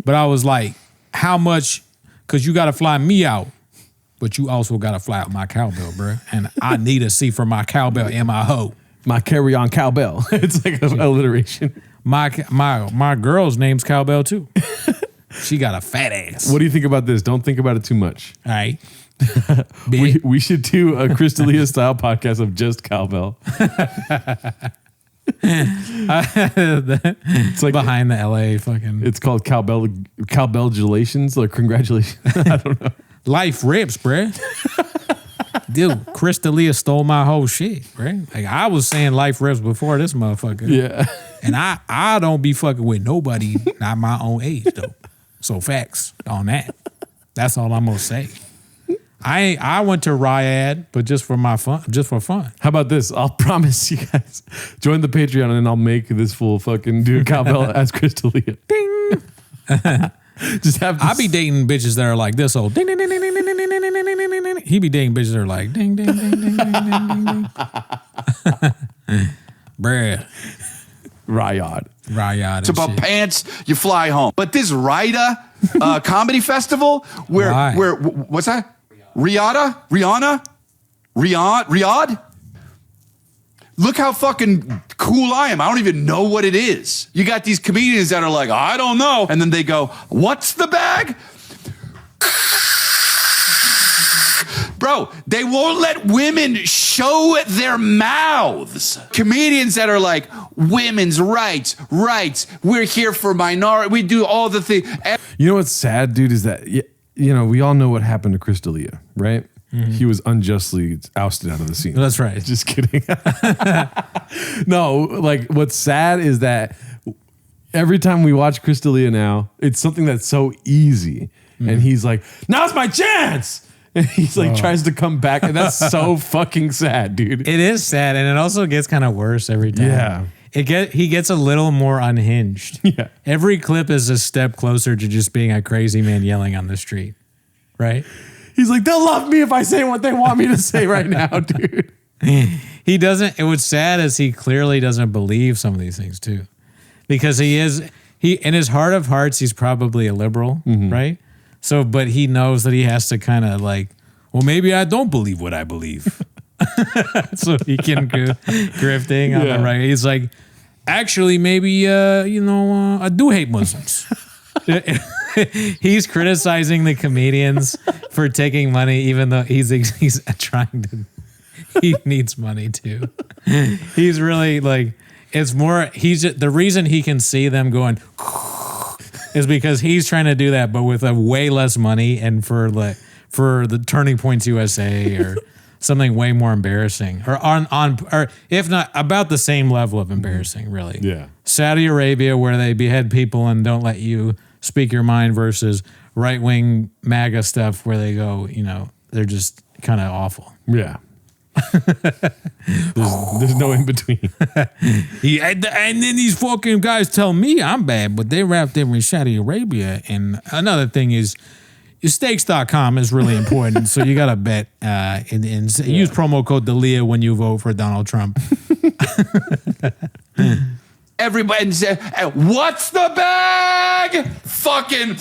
But I was like, how much? Because you got to fly me out, but you also got to fly out my cowbell, bro. And I need a seat for my cowbell and my hoe. My carry-on cowbell. It's like an alliteration. My girl's name's Cowbell too. She got a fat ass. What do you think about this? Don't think about it too much. All right. We should do a Chris D'Elia style podcast of just Cowbell. It's like behind the LA fucking. It's called Cowbell-gulations or congratulations. I don't know. Life rips, bruh. Dude, Chris D'Elia stole my whole shit, right? Like I was saying life rips before this motherfucker. Yeah. And I don't be fucking with nobody not my own age though. So facts on that. That's all I'm gonna say. I went to Riyadh, but just for fun. How about this? I'll promise you guys, join the Patreon and I'll make this fool fucking do Cowbell as Chris D'Elia. Ding. Just have. I be dating bitches that are like this old ding ding ding ding ding ding ding ding ding ding ding He be dating bitches that are like, ding, ding, ding, ding, ding, ding, ding, ding. Bruh. Riot. Riot. It's about pants, you fly home. But this Rida comedy festival, where what's that? Rihanna? Riyadh? Look how fucking cool I am. I don't even know what it is. You got these comedians that are like, I don't know. And then they go, what's the bag? Bro, they won't let women show their mouths. Comedians that are like, women's rights. We're here for minority. We do all the things. You know what's sad, dude, is that, we all know what happened to Chris D'Elia, right? Mm-hmm. He was unjustly ousted out of the scene. That's right. Just kidding. No, like what's sad is that every time we watch Chris D'Elia now, it's something that's so easy. Mm-hmm. And he's like, now's my chance. And he's like, tries to come back. And that's so fucking sad, dude. It is sad. And it also gets kind of worse every time. Yeah. He gets a little more unhinged. Yeah. Every clip is a step closer to just being a crazy man yelling on the street. Right? He's like, they'll love me if I say what they want me to say right now, dude. He doesn't. What's sad is he clearly doesn't believe some of these things too, because he in his heart of hearts, he's probably a liberal, right? So, but he knows that he has to kind of like, well, maybe I don't believe what I believe, so he can go grifting on the right. He's like, actually, maybe I do hate Muslims. He's criticizing the comedians for taking money, even though he's trying to. He needs money too. He's really like, it's more. The reason he can see them going is because he's trying to do that, but with a way less money, and for the Turning Points USA or something way more embarrassing, or or if not about the same level of embarrassing, really. Yeah. Saudi Arabia, where they behead people and don't let you speak your mind, versus right-wing MAGA stuff where they go, they're just kind of awful. Yeah. there's no in between. And then these fucking guys tell me I'm bad, but they wrapped them in Saudi Arabia. And another thing is, stakes.com is really important. So you got to bet and use promo code D'Elia when you vote for Donald Trump. Everybody said, what's the bag? Fucking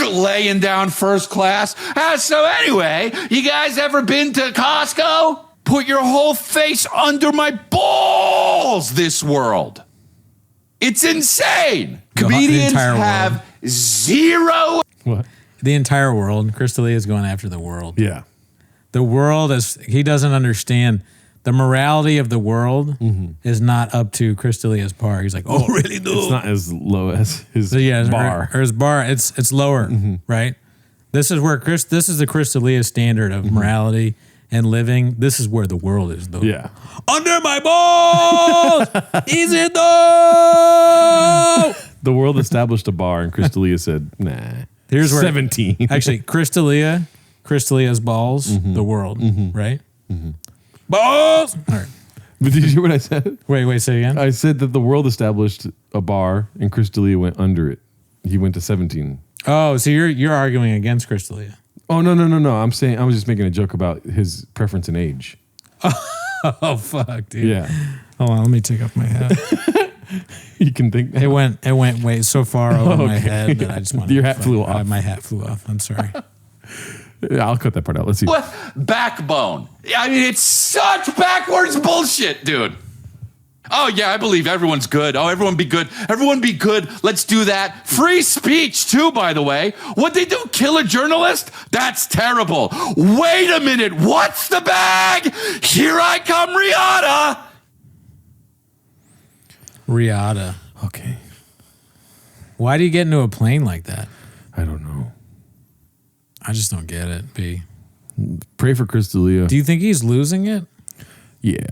laying down first class. So anyway, you guys ever been to Costco? Put your whole face under my balls, this world. It's insane. Comedians have zero. What? The entire world. Chris D'Elia is going after the world. Yeah. The world he doesn't understand. The morality of the world is not up to Chris D'Elia's par. He's like, oh, really? No. It's not as low as his bar. Or his bar. It's lower, right? This is the Chris D'Elia standard of morality and living. This is where the world is, though. Yeah. Under my balls! Easy though! The world established a bar, and Chris D'Elia said, nah. Here's where 17. Actually, Chris D'Elia's balls, the world, right? Balls! All right. But did you hear what I said? Wait, say it again. I said that the world established a bar, and Chris D'Elia went under it. He went to 17. Oh, so you're arguing against Chris D'Elia. Oh, no. I'm saying, I was just making a joke about his preference in age. Oh, fuck, dude. Yeah. Hold on, let me take off my hat. You can think now. It went way so far over my head that I just wanted Your hat flew off. My hat flew off. I'm sorry. I'll cut that part out. Let's see. What? Backbone. I mean, it's such backwards bullshit, dude. Oh, yeah, I believe everyone's good. Oh, everyone be good. Everyone be good. Let's do that. Free speech, too, by the way. What'd they do? Kill a journalist? That's terrible. Wait a minute. What's the bag? Here I come, Rihanna. Okay. Why do you get into a plane like that? I don't know. I just don't get it, B. Pray for Chris D'Elia. Do you think he's losing it? Yeah.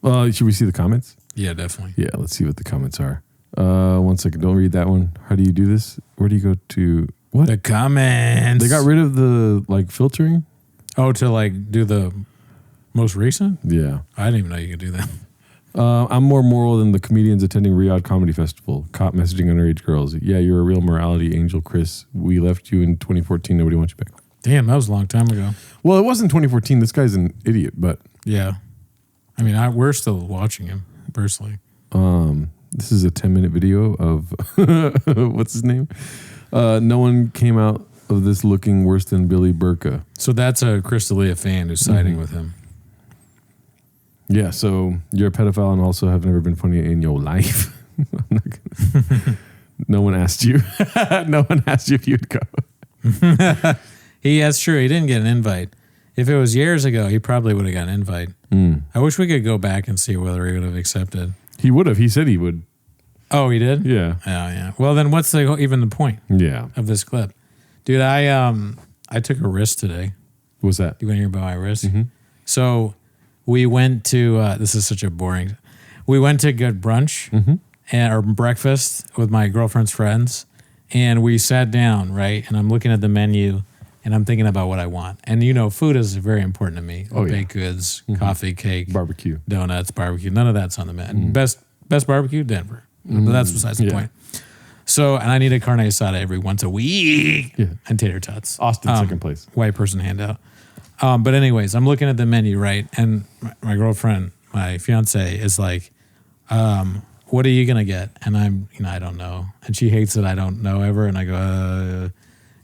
Should we see the comments? Yeah, definitely. Yeah, let's see what the comments are. 1 second. Don't read that one. How do you do this? Where do you go to? What? The comments. They got rid of the filtering? Oh, to do the most recent? Yeah. I didn't even know you could do that. I'm more moral than the comedians attending Riyadh Comedy Festival. Caught messaging underage girls. Yeah, you're a real morality angel, Chris. We left you in 2014. Nobody wants you back. Damn, that was a long time ago. Well, it wasn't 2014. This guy's an idiot, but Yeah. I mean, we're still watching him, personally. this is a 10-minute video of what's his name? No one came out of this looking worse than Billy Burka. So that's a Crystalia fan who's siding with him. Yeah, so you're a pedophile and also have never been funny in your life. I'm not gonna, no one asked you. No one asked you if you'd go. That's true. He didn't get an invite. If it was years ago, he probably would have got an invite. I wish we could go back and see whether he would have accepted. He would have. He said he would. Oh, he did? Yeah. Oh, yeah. Well, then what's even the point of this clip? Dude, I took a risk today. What's that? You want to hear about my risk? So we went to, this is such a boring, we went to get brunch or breakfast with my girlfriend's friends, and we sat down, right? And I'm looking at the menu, and I'm thinking about what I want. And you know, food is very important to me. Baked goods, coffee, cake, barbecue, donuts, barbecue. None of that's on the menu. Best barbecue, Denver. But that's besides the point. So, and I need a carne asada every once a week and tater tots. Austin, second place. White person handout. But anyways, I'm looking at the menu, right? And my girlfriend, my fiance, is like, what are you going to get? And I'm, I don't know. And she hates that I don't know ever. And I go,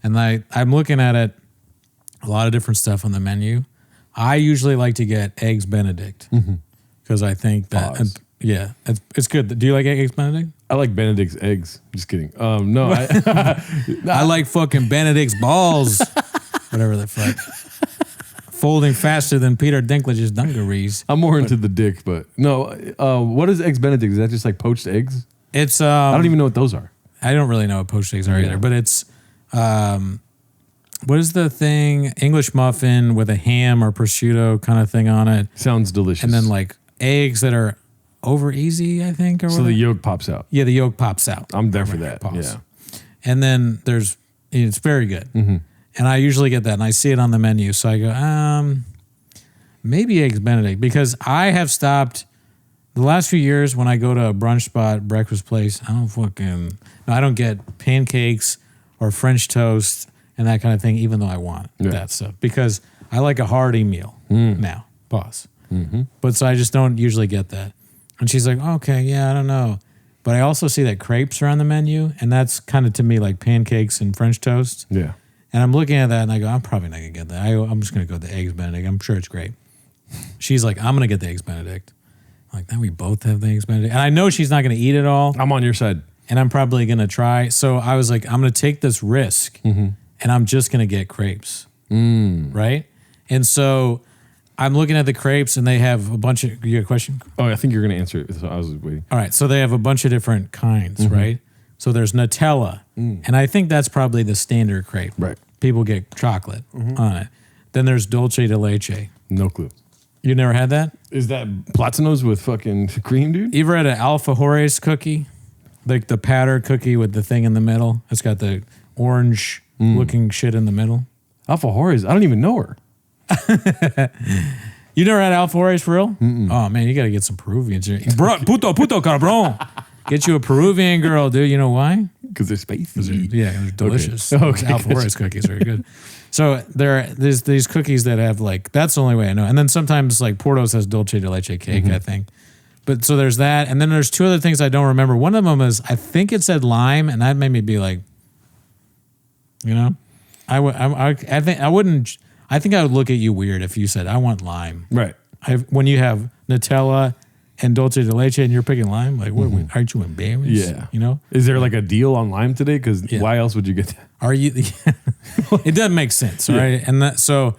and I'm looking at it, a lot of different stuff on the menu. I usually like to get Eggs Benedict because I think that, it's good. Do you like Eggs Benedict? I like Benedict's eggs. Just kidding. No, I like fucking Benedict's balls. Whatever the fuck. Folding faster than Peter Dinklage's dungarees. I'm more into the dick, but no. What is Eggs Benedict? Is that just like poached eggs? It's I don't even know what those are. I don't really know what poached eggs are either, but it's what is the thing? English muffin with a ham or prosciutto kind of thing on it. Sounds delicious. And then like eggs that are over easy, I think. Or so the yolk pops out. Yeah, the yolk pops out. I'm there for that. Yeah. And then it's very good. And I usually get that, and I see it on the menu. So I go, maybe Eggs Benedict, because I have stopped the last few years when I go to a brunch spot, breakfast place. I don't get pancakes or French toast and that kind of thing, even though I want that stuff, because I like a hearty meal now. Pause. But so I just don't usually get that. And she's like, okay, yeah, I don't know. But I also see that crepes are on the menu, and that's kind of to me like pancakes and French toast. Yeah. And I'm looking at that, and I go, I'm probably not going to get that. I'm just going to go with the Eggs Benedict. I'm sure it's great. She's like, I'm going to get the Eggs Benedict. I'm like, now we both have the Eggs Benedict. And I know she's not going to eat it all. I'm on your side. And I'm probably going to try. So I was like, I'm going to take this risk, and I'm just going to get crepes. Right? And so I'm looking at the crepes, and they have a bunch of... You got a question? Oh, I think you're going to answer it. So I was waiting. All right. So they have a bunch of different kinds, right? So there's Nutella, and I think that's probably the standard crepe. Right. People get chocolate on it. Then there's dulce de leche. No clue. You never had that? Is that Platinos with fucking cream, dude? You ever had an alfajores cookie? Like the powder cookie with the thing in the middle? It's got the orange looking shit in the middle. Alfajores? I don't even know her. You never had alfajores for real? Oh, man, you got to get some Peruvians here. Puto, cabrón. Get you a Peruvian girl, dude. You know why? Because they're spicy. They're delicious. Okay. Alfajores cookies are good. So there's these cookies that have like, that's the only way I know. And then sometimes like Porto's has dulce de leche cake, I think. But so there's that. And then there's two other things I don't remember. One of them is, I think it said lime, and that made me be like, I think I would look at you weird if you said, I want lime. Right. When you have Nutella and dulce de leche and you're picking lime, like, what, aren't you embarrassed? Yeah. You know? Is there like a deal on lime today? Because why else would you get that? Are you? It doesn't make sense, right? And so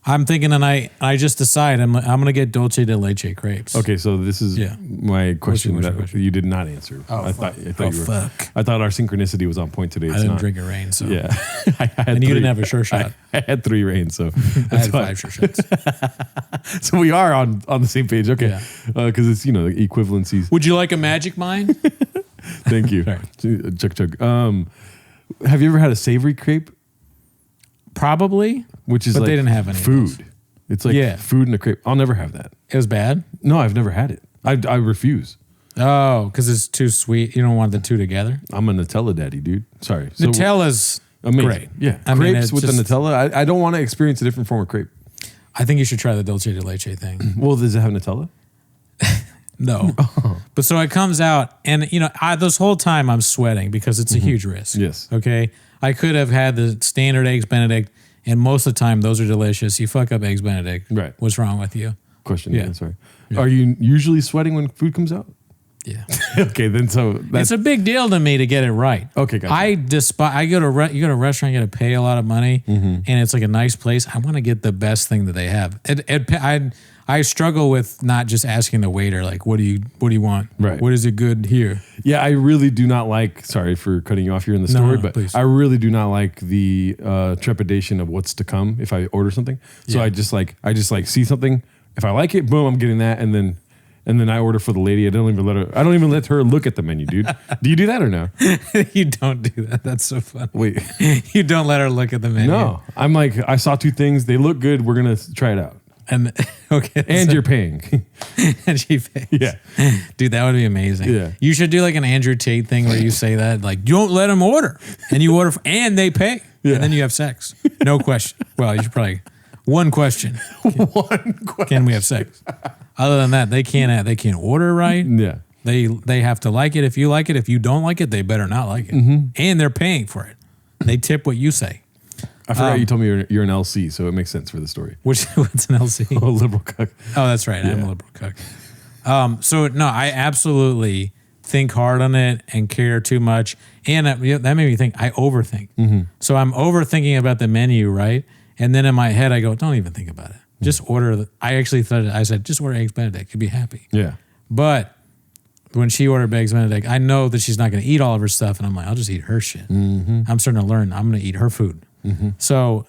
I'm thinking, and I just decide I'm going to get dulce de leche crepes. Okay, so this is my question What's your that question? you did not answer. Oh, I thought fuck. I thought our synchronicity was on point today. I didn't drink a rain, so. Yeah. And you didn't have a sure shot. I had 3 rains, so. I had 5 sure shots. So we are on the same page. Okay. Because it's, the equivalencies. Would you like a magic mine? Thank you. Chug. Have you ever had a savory crepe? Probably. Which is but like they didn't have any food. It's like food in a crepe. I'll never have that. It was bad? No, I've never had it. I refuse. Oh, because it's too sweet. You don't want the two together? I'm a Nutella daddy, dude. Sorry. Nutella's Amazing. great. Yeah. I mean, Crepes it's with the just- Nutella. I don't want to experience a different form of crepe. I think you should try the dulce de leche thing. Well, does it have Nutella? No. But so it comes out, and this whole time I'm sweating because it's a huge risk. Yes. Okay. I could have had the standard eggs Benedict, and most of the time those are delicious. You fuck up eggs Benedict. Right. What's wrong with you? Question. Yeah. Yeah. Sorry. Are you usually sweating when food comes out? Yeah. Okay, then so that's It's a big deal to me to get it right. Okay, gotcha. I despise. You go to a restaurant, you got to pay a lot of money, and it's like a nice place. I want to get the best thing that they have. I struggle with not just asking the waiter like, what do you want? Right. What is it good here? Yeah, I really do not like. Sorry for cutting you off here in the story, no, but please. I really do not like the trepidation of what's to come if I order something. So Yeah. I just like see something. If I like it, boom, I'm getting that, and then I order for the lady. I don't even let her look at the menu, dude. Do you do that or no? You don't do that. That's so funny. Wait, You don't let her look at the menu. no. I'm like, I saw two things. They look good. We're gonna try it out. And okay. And so- you're paying. and she pays. Yeah. Dude, that would be amazing. Yeah. You should do like an Andrew Tate thing where you say that, like, you don't let them order. And you order, and they pay. Yeah. And then you have sex. No question. Well, you should probably, one question. One question. Can we have sex? Other than that, they can't order right. Yeah. They have to like it. If you like it, if you don't like it, they better not like it. And they're paying for it. They tip what you say. I forgot you told me you're an LC, so it makes sense for the story. What's an LC? Oh, liberal cuck. Oh, that's right. I'm a liberal cook. So no, I absolutely think hard on it and care too much. And that made me think I overthink. So I'm overthinking about the menu, right? And then in my head, I go, don't even think about it. Just order. I said, just order eggs Benedict. You'll be happy. Yeah. But when she ordered eggs Benedict, I know that she's not going to eat all of her stuff. And I'm like, I'll just eat her shit. I'm starting to learn. I'm going to eat her food. So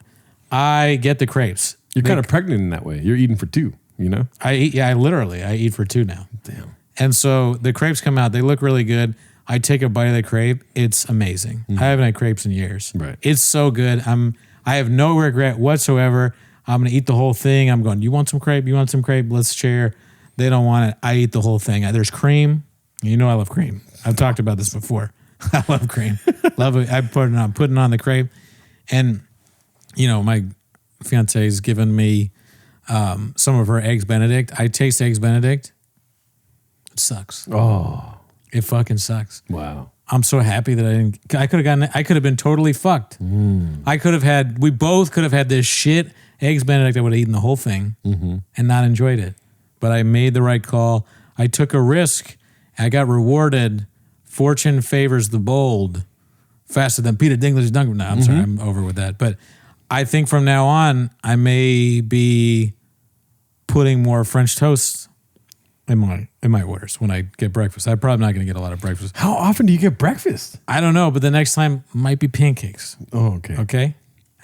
I get the crepes. You're kind of pregnant in that way. You're eating for two, you know? I eat for two now. Damn. And so the crepes come out. They look really good. I take a bite of the crepe. It's amazing. I haven't had crepes in years. Right. It's so good. I have no regret whatsoever. I'm going to eat the whole thing. I'm going, you want some crepe? You want some crepe? Let's share. They don't want it. I eat the whole thing. There's cream. You know I love cream. I've talked about this before. I love cream. Love it. I put it on, putting on the crepe. And, my fiance has given me some of her eggs Benedict. I taste eggs Benedict. It sucks. Oh, It fucking sucks. wow. I'm so happy that I could have been totally fucked. We both could have had this shit eggs Benedict. I would have eaten the whole thing and not enjoyed it. But I made the right call. I took a risk. I got rewarded. Fortune favors the bold faster than Peter Dinklage Duncan. No, I'm sorry. I'm over with that. But I think from now on, I may be putting more French toast in my orders when I get breakfast. I'm probably not going to get a lot of breakfast. How often do you get breakfast? I don't know, but the next time might be pancakes. Oh, okay. Okay,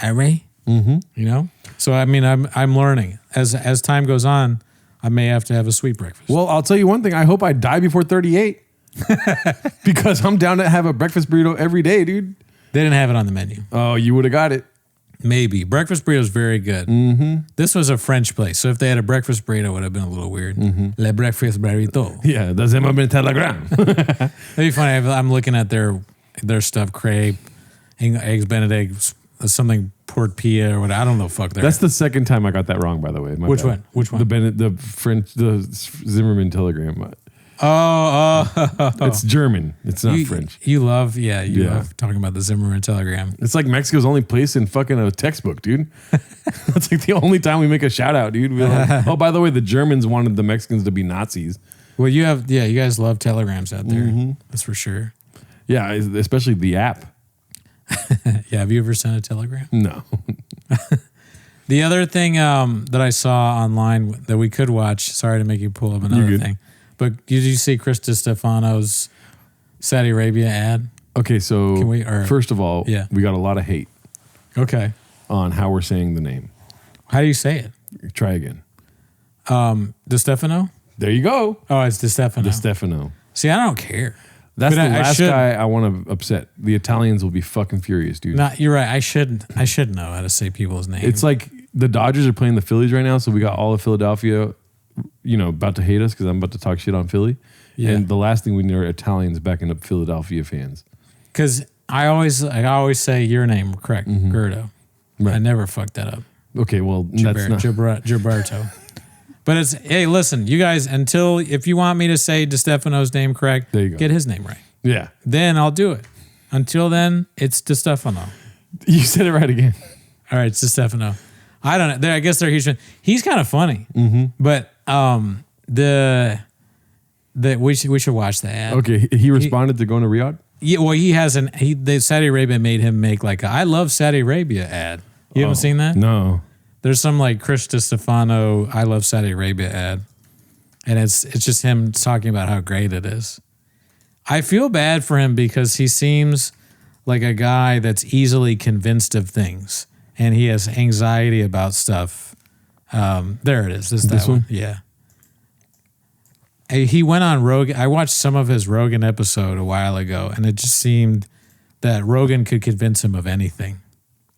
array. So I mean, I'm learning as time goes on. I may have to have a sweet breakfast. Well, I'll tell you one thing. I hope I die before 38 because I'm down to have a breakfast burrito every day, dude. They didn't have it on the menu. Oh, you would have got it. Maybe breakfast burrito is very good. This was a French place, so if they had a breakfast burrito, it would have been a little weird. Le breakfast burrito. Yeah, that's him up in Telegram. That'd be funny. I'm looking at their stuffed crepe, eggs Benedict, something tortilla or what. I don't know. Fuck that. That's the second time I got that wrong, by the way. My Which bad. one? Which one? The Zimmerman Telegram. Oh, It's German. It's not French. You love talking about the Zimmerman Telegram. It's like Mexico's only place in fucking a textbook, dude. That's like the only time we make a shout out, dude. We're like, oh, by the way, the Germans wanted the Mexicans to be Nazis. Well, you guys love telegrams out there. That's for sure. Yeah, especially the app. Yeah, have you ever sent a telegram? No. The other thing that I saw online that we could watch, sorry to make you pull up another thing, but did you see Chris DiStefano's Saudi Arabia ad? Okay, so Can we- first of all, Yeah. we got a lot of hate Okay. on how we're saying the name. How do you say it? Try again. DiStefano? There you go. Oh, it's DiStefano. DiStefano. See, I don't care. That's But the I last should- guy I want to upset. The Italians will be fucking furious, dude. No, you're right. I should know how to say people's names. It's like the Dodgers are playing the Phillies right now, so we got all of Philadelphia, about to hate us because I'm about to talk shit on Philly. Yeah. And the last thing we need are Italians backing up Philadelphia fans. because I always say your name correct, Gerdo. Right. I never fucked that up. Okay, well, that's not. Gilberto. But it's, hey, listen, you guys, if you want me to say DeStefano's name correct, there you go. Get his name right. Yeah. Then I'll do it. Until then, it's DeStefano. You said it right again. All right, it's DeStefano. I don't know. I guess they're huge. He's kind of funny. But we should watch the ad. Okay, he responded to going to Riyadh? Yeah, well, Saudi Arabia made him make like a I love Saudi Arabia ad. You haven't seen that? No. There's some like Chris DeStefano I love Saudi Arabia ad. And it's just him talking about how great it is. I feel bad for him because he seems like a guy that's easily convinced of things. And he has anxiety about stuff. There it is. This one? Yeah. He went on Rogan. I watched some of his Rogan episode a while ago, and it just seemed that Rogan could convince him of anything,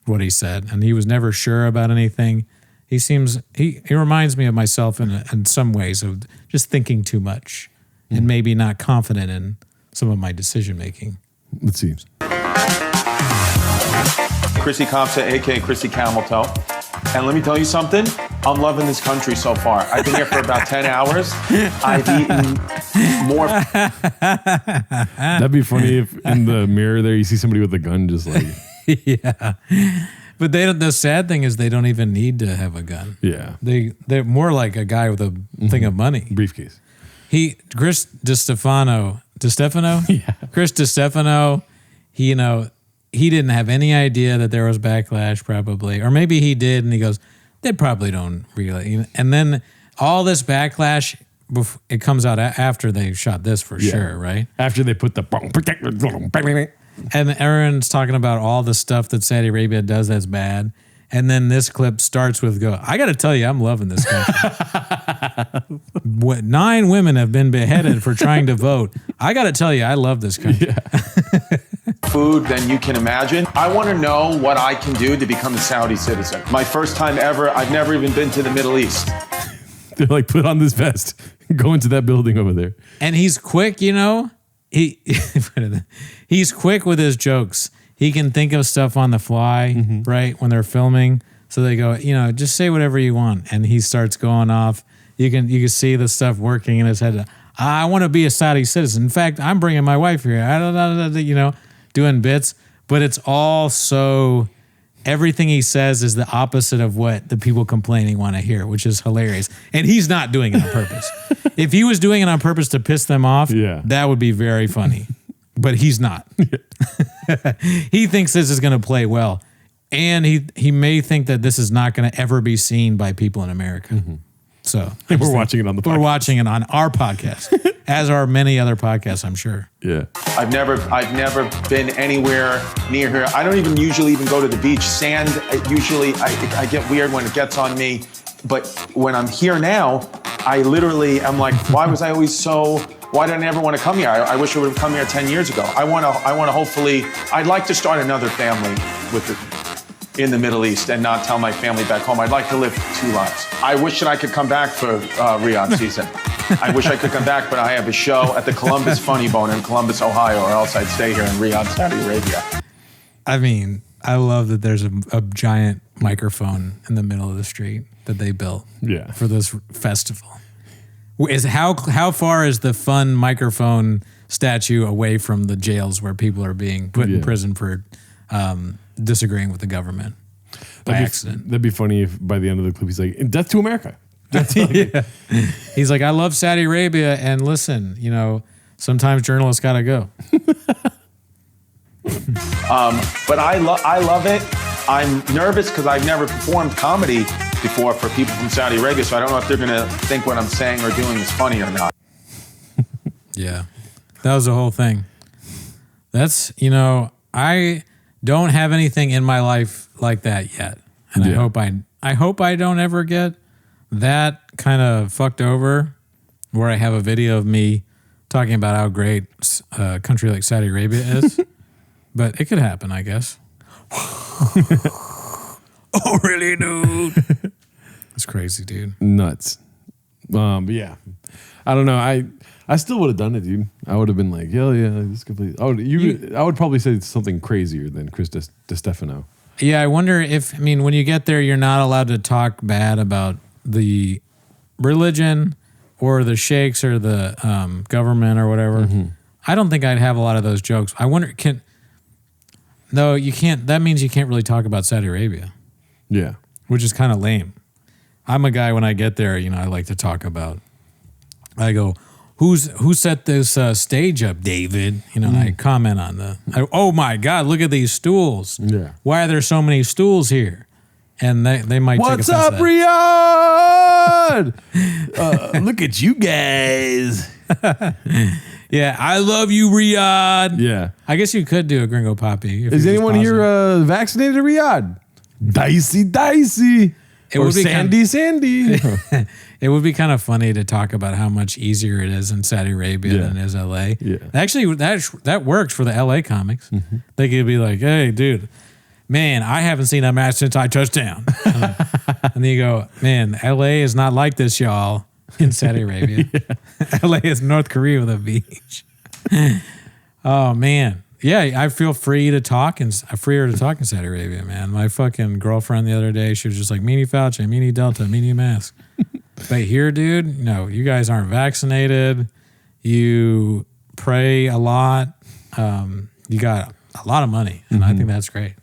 what he said. And he was never sure about anything. He reminds me of myself in some ways of just thinking too much and maybe not confident in some of my decision making. Let's see. Chrissy Compton, a.k.a. Chrissy Camel Toe. And let me tell you something, I'm loving this country so far. I've been here for about 10 hours. I've eaten more. That'd be funny if in the mirror there you see somebody with a gun just like... Yeah. But the sad thing is they don't even need to have a gun. Yeah. They're more like a guy with a thing of money. Briefcase. Chris DeStefano? Yeah. Chris DeStefano, he didn't have any idea that there was backlash, probably. Or maybe he did, and he goes, they probably don't really. And then all this backlash, it comes out after they shot this for sure, right? After they put the... And everyone's talking about all the stuff that Saudi Arabia does that's bad. And then this clip starts with I got to tell you, I'm loving this country. 9 women have been beheaded for trying to vote. I got to tell you, I love this country. Yeah. Food than you can imagine. I want to know what I can do to become a Saudi citizen. My first time ever. I've never even been to the Middle East. They're like, put on this vest. Go into that building over there. And he's quick, he's quick with his jokes. He can think of stuff on the fly, right, when they're filming. So they go, just say whatever you want. And he starts going off. You can see the stuff working in his head. I want to be a Saudi citizen. In fact, I'm bringing my wife here. Doing bits. But it's all so... Everything he says is the opposite of what the people complaining want to hear, which is hilarious. And he's not doing it on purpose. If he was doing it on purpose to piss them off, that would be very funny. But he's not. He thinks this is going to play well. And he may think that this is not going to ever be seen by people in America. So we're watching it on the podcast. We're watching it on our podcast, as are many other podcasts, I'm sure. Yeah. I've never been anywhere near here. I don't even usually go to the beach. Sand, usually I get weird when it gets on me. But when I'm here now, I literally am like, why did I never want to come here? I wish I would have come here 10 years ago. I want to hopefully, I'd like to start another family in the Middle East and not tell my family back home. I'd like to live 2 lives. I wish that I could come back for Riyadh season. I wish I could come back, but I have a show at the Columbus Funny Bone in Columbus, Ohio, or else I'd stay here in Riyadh, Saudi Arabia. I mean, I love that there's a giant microphone in the middle of the street that they built for this festival. How far is the fun microphone statue away from the jails where people are being put in prison for disagreeing with the government by accident? That'd be funny if by the end of the clip he's like, death to America. He's like, I love Saudi Arabia, and listen, sometimes journalists gotta go. But I love it. I'm nervous because I've never performed comedy before for people from Saudi Arabia, so I don't know if they're gonna think what I'm saying or doing is funny or not. Yeah, that was the whole thing. That's, I don't have anything in my life like that yet, and I hope I don't ever get that kind of fucked over, where I have a video of me talking about how great a country like Saudi Arabia is. But it could happen, I guess. Oh, really, dude? That's crazy, dude. Nuts. But yeah. I don't know. I still would have done it, dude. I would have been like, hell yeah, this complete. I would probably say something crazier than Chris DiStefano. Yeah, I wonder if, when you get there, you're not allowed to talk bad about the religion or the sheikhs or the government or whatever. Mm-hmm. I don't think I'd have a lot of those jokes. I wonder, no, you can't. That means you can't really talk about Saudi Arabia. Yeah. Which is kind of lame. I'm a guy, when I get there, I like to talk about, I go, who set this stage up, David? And I comment on oh my God, look at these stools. Yeah. Why are there so many stools here? And they might What's take up, Riyadh? Look at you guys. Yeah, I love you, Riyadh. Yeah. I guess you could do a Gringo Poppy. Is anyone here vaccinated, Riyadh? Dicey. It would be Sandy. It would be kind of funny to talk about how much easier it is in Saudi Arabia than it is LA. Yeah. Actually, that works for the LA comics. Mm-hmm. They could be like, hey, dude, man, I haven't seen a match since I touched down. And then you go, man, LA is not like this, y'all, in Saudi Arabia. LA is North Korea with a beach. Oh, man. Yeah, I feel free to talk and freer to talk in Saudi Arabia, man. My fucking girlfriend the other day, she was just like, Meanie Fauci, Meanie Delta, Meanie Mask. But here, dude, no, you guys aren't vaccinated. You pray a lot. You got a lot of money, and I think that's great.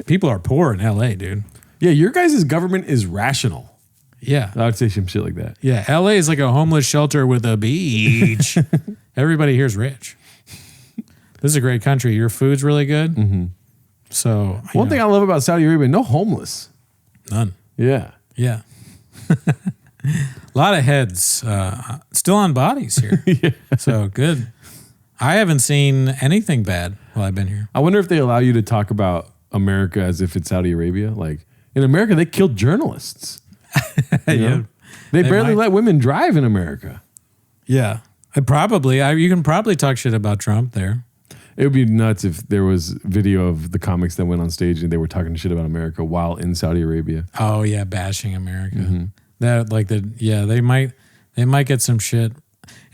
People are poor in LA, dude. Yeah, your guys' government is rational. Yeah. I would say some shit like that. Yeah, LA is like a homeless shelter with a beach. Everybody here's rich. This is a great country. Your food's really good. Mm-hmm. So one thing I love about Saudi Arabia, no homeless. None. Yeah. Yeah. A lot of heads still on bodies here. Yeah. So good. I haven't seen anything bad while I've been here. I wonder if they allow you to talk about America as if it's Saudi Arabia. Like in America, they killed journalists. Yeah. They barely let women drive in America. Yeah. You can probably talk shit about Trump there. It would be nuts if there was video of the comics that went on stage and they were talking shit about America while in Saudi Arabia. Oh yeah, bashing America. Mm-hmm. They might get some shit.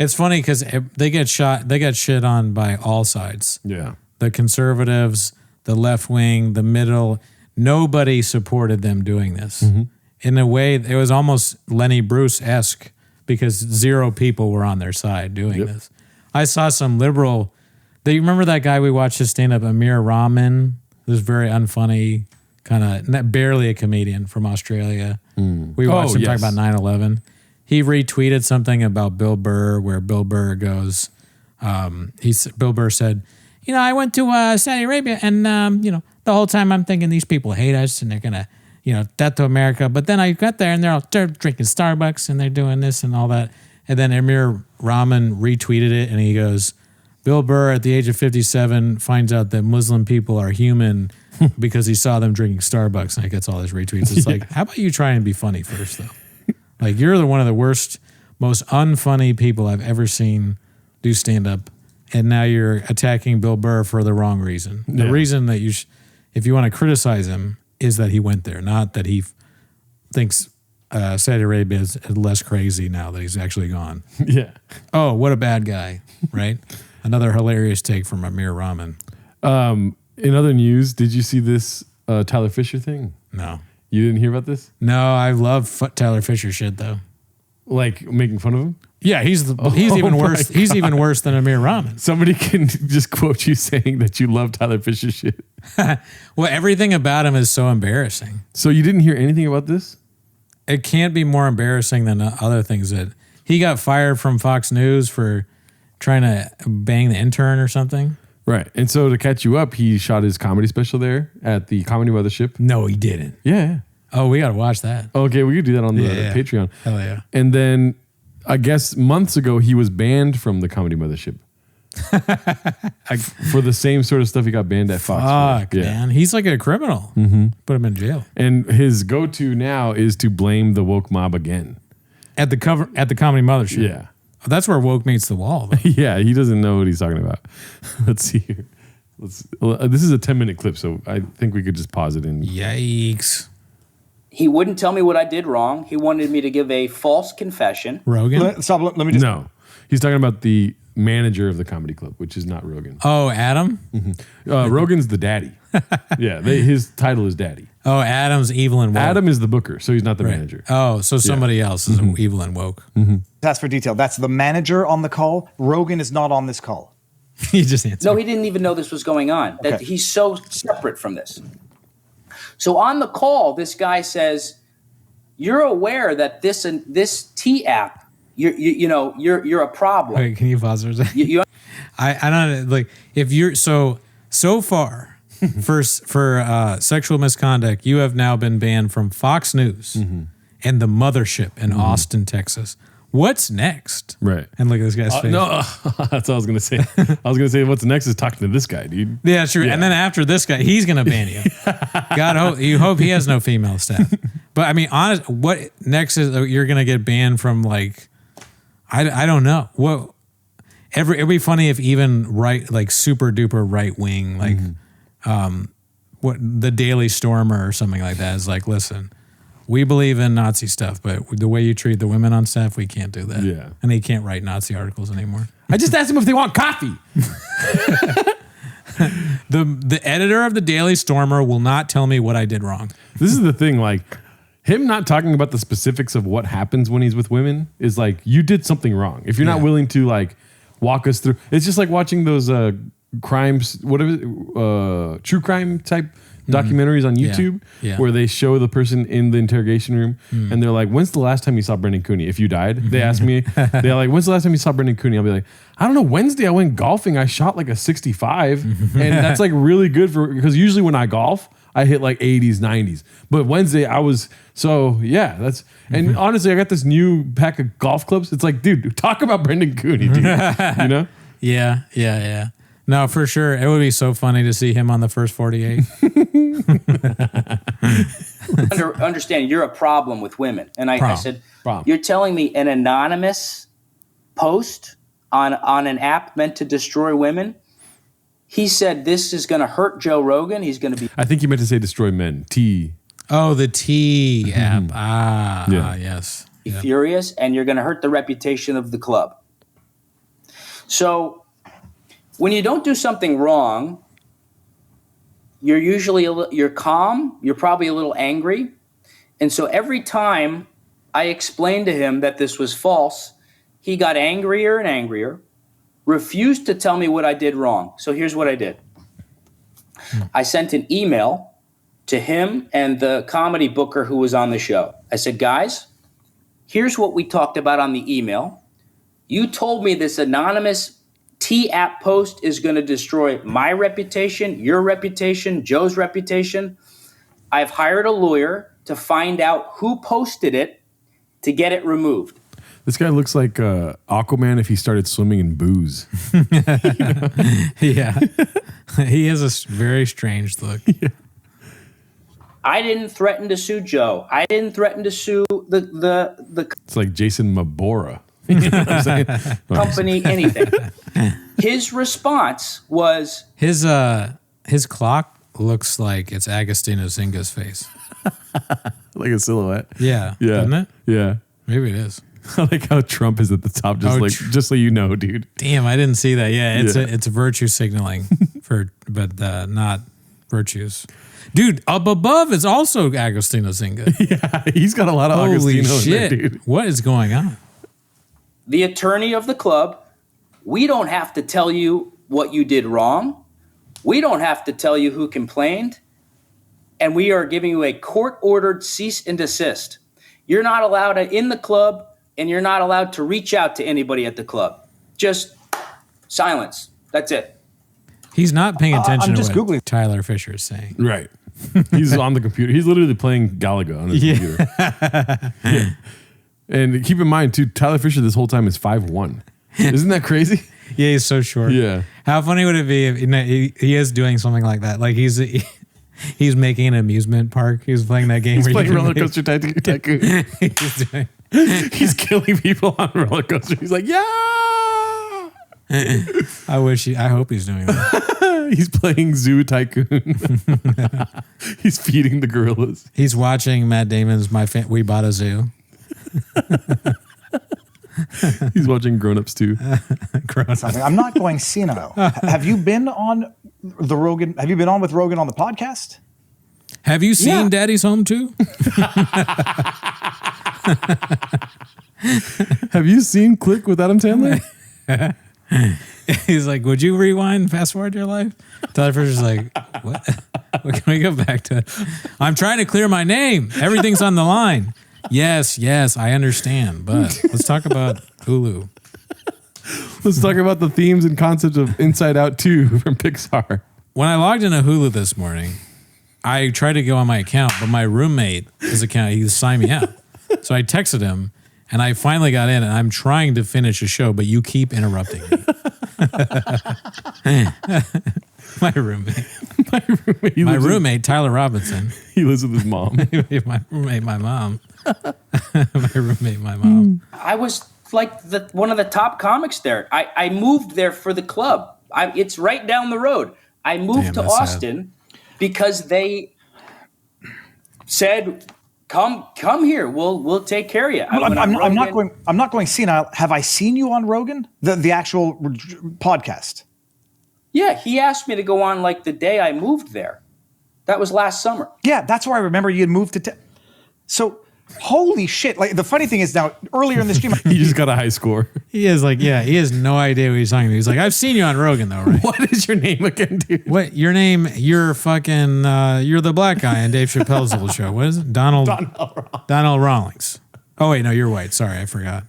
It's funny because they get shit on by all sides. Yeah, the conservatives, the left wing, the middle. Nobody supported them doing this. Mm-hmm. In a way, it was almost Lenny Bruce-esque because 0 people were on their side doing this. I saw some liberal. Do you remember that guy we watched his stand-up, Amir Rahman? This very unfunny, kind of barely a comedian from Australia. We watched him talk about 9/11. He retweeted something about Bill Burr where Bill Burr goes, Bill Burr said, I went to Saudi Arabia and, the whole time I'm thinking these people hate us and they're going to, death to America. But then I got there and they're drinking Starbucks and they're doing this and all that. And then Amir Rahman retweeted it and he goes, Bill Burr at the age of 57 finds out that Muslim people are human because he saw them drinking Starbucks and it gets all his retweets. It's like, how about you try and be funny first though? Like you're one of the worst, most unfunny people I've ever seen do stand up. And now you're attacking Bill Burr for the wrong reason. The reason that if you want to criticize him is that he went there, not that he thinks Saudi Arabia is less crazy now that he's actually gone. Yeah. Oh, what a bad guy, right? Another hilarious take from Amir Rahman. In other news, did you see this Tyler Fischer thing? No. You didn't hear about this? No, I love Tyler Fischer shit though. Like making fun of him? Yeah, he's even worse. He's even worse than Amir Rahman. Somebody can just quote you saying that you love Tyler Fischer shit. Well, everything about him is so embarrassing. So you didn't hear anything about this? It can't be more embarrassing than other things that he got fired from Fox News for trying to bang the intern or something. Right. And so to catch you up, he shot his comedy special there at the Comedy Mothership. No, he didn't. Yeah. Oh, we got to watch that. Okay, we could do that on the Patreon. Hell yeah. And then I guess months ago, he was banned from the Comedy Mothership. For the same sort of stuff he got banned at Fox. Fuck, man. He's like a criminal. Mm-hmm. Put him in jail. And his go-to now is to blame the woke mob again. At the Comedy Mothership. Yeah. That's where woke meets the wall. Yeah, he doesn't know what he's talking about. Let's see here. This is a 10-minute clip, so I think we could just pause it. Yikes. He wouldn't tell me what I did wrong. He wanted me to give a false confession. Rogan? Let me just. No, he's talking about the manager of the comedy club, which is not Rogan. Oh, Adam? Rogan's the daddy. Yeah, his title is daddy. Oh, Adam's evil and woke. Adam is the booker, so he's not the manager. Oh, so somebody else is evil and woke. Ask for detail. That's the manager on the call. Rogan is not on this call. He just answered. No, he didn't even know this was going on. That he's so separate from this. So on the call, this guy says, "You're aware that this T app, you're a problem." Wait, can you pause for a second? I don't like if you're so far for sexual misconduct, you have now been banned from Fox News and the mothership in Austin, Texas. What's next? Right. And look at this guy's face. No, that's what I was going to say. I was going to say what's next is talking to this guy, dude. Yeah, true. Yeah. And then after this guy, he's going to ban you. God, you hope he has no female staff. But I mean, honest, what next is you're going to get banned from? Like, I don't know. What? It'd be funny if even super duper right wing, like, what the Daily Stormer or something like that is like, listen. We believe in Nazi stuff, but the way you treat the women on staff, we can't do that. Yeah. And he can't write Nazi articles anymore. I just asked them if they want coffee. The editor of the Daily Stormer will not tell me what I did wrong. This is the thing, like, him not talking about the specifics of what happens when he's with women is like, you did something wrong. If you're not willing to, like, walk us through. It's just like watching those crimes, true crime type documentaries on YouTube where they show the person in the interrogation room and they're like, when's the last time you saw Brendan Cooney? If you died, they ask me, they're like, when's the last time you saw Brendan Cooney? I'll be like, I don't know, Wednesday I went golfing. I shot like a 65 and that's like really good because usually when I golf, I hit like 80s, 90s. But Wednesday I was, that's, and honestly, I got this new pack of golf clubs. It's like, dude, talk about Brendan Cooney, dude. You know? Yeah. No, for sure. It would be so funny to see him on the first 48. Understand, you're a problem with women. And I said, you're telling me an anonymous post on an app meant to destroy women? He said this is going to hurt Joe Rogan. He's going to be... I think you meant to say destroy men. T. Oh, the T app. Yes. Furious, and you're going to hurt the reputation of the club. So... when you don't do something wrong, you're usually you're calm. You're probably a little angry, and so every time I explained to him that this was false, he got angrier and angrier. Refused to tell me what I did wrong. So here's what I did: I sent an email to him and the comedy booker who was on the show. I said, guys, here's what we talked about on the email. You told me this anonymous T-app post is going to destroy my reputation, your reputation, Joe's reputation. I've hired a lawyer to find out who posted it to get it removed. This guy looks like Aquaman if he started swimming in booze. Yeah. He has a very strange look. Yeah. I didn't threaten to sue Joe. I didn't threaten to sue the It's like Jason Mabora. company, anything. His response was... His clock looks like it's Agostino Zinga's face. Like a silhouette. Yeah. Yeah. Doesn't it? Yeah. Maybe it is. I like how Trump is at the top, just so you know, dude. Damn, I didn't see that. Yeah, it's virtue signaling but not virtues. Dude, up above is also Agostino Zinga. Yeah, he's got a lot of Holy Agostino shit. in there, dude. What is going on? The attorney of the club, we don't have to tell you what you did wrong. We don't have to tell you who complained. And we are giving you a court-ordered cease and desist. You're not allowed in the club, and you're not allowed to reach out to anybody at the club. Just silence. That's it. He's not paying attention I'm to just what Googling. Tyler Fischer is saying. Right. He's on the computer. He's literally playing Galaga on his computer. Yeah. And keep in mind, too, Tyler Fischer this whole time is 5'1". Isn't that crazy? Yeah, he's so short. Yeah. How funny would it be if he is doing something like that? Like he's making an amusement park. He was playing that game. He's where playing you Roller Coaster Tycoon. He's killing people on roller coaster. He's like, yeah. I hope he's doing that. He's playing Zoo Tycoon. He's feeding the gorillas. He's watching Matt Damon's We Bought a Zoo. He's watching Grown Ups too. I'm not going senile. Have you been on the Rogan? Have you been on with Rogan on the podcast? Have you seen Daddy's Home too? Have you seen Click with Adam Sandler? He's like, would you rewind and fast forward your life? Tyler Fisher's like, what? What can we go back to? I'm trying to clear my name. Everything's on the line. Yes, I understand. But let's talk about Hulu. Let's talk about the themes and concepts of Inside Out 2 from Pixar. When I logged into Hulu this morning, I tried to go on my account, but my roommate, his account, he signed me out. So I texted him, and I finally got in, and I'm trying to finish a show, but you keep interrupting me. My roommate, Tyler Robinson. He lives with his mom. My roommate, my mom. My roommate, my mom. I was like one of the top comics there. I moved there for the club. It's right down the road. I moved to Austin because they said, "Come here. We'll take care of you." I'm not going senile. Have I seen you on Rogan, the actual podcast? Yeah, he asked me to go on like the day I moved there. That was last summer. Yeah, that's where I remember you had moved to. So, holy shit! Like the funny thing is now, earlier in the stream, he just got a high score. He is like, he has no idea what he's talking about. He's like, I've seen you on Rogan though, right? What is your name again, dude? What your name? You're fucking. You're the black guy in Dave Chappelle's little show. What is it? Donald Rawlings. Oh wait, no, you're white. Sorry, I forgot.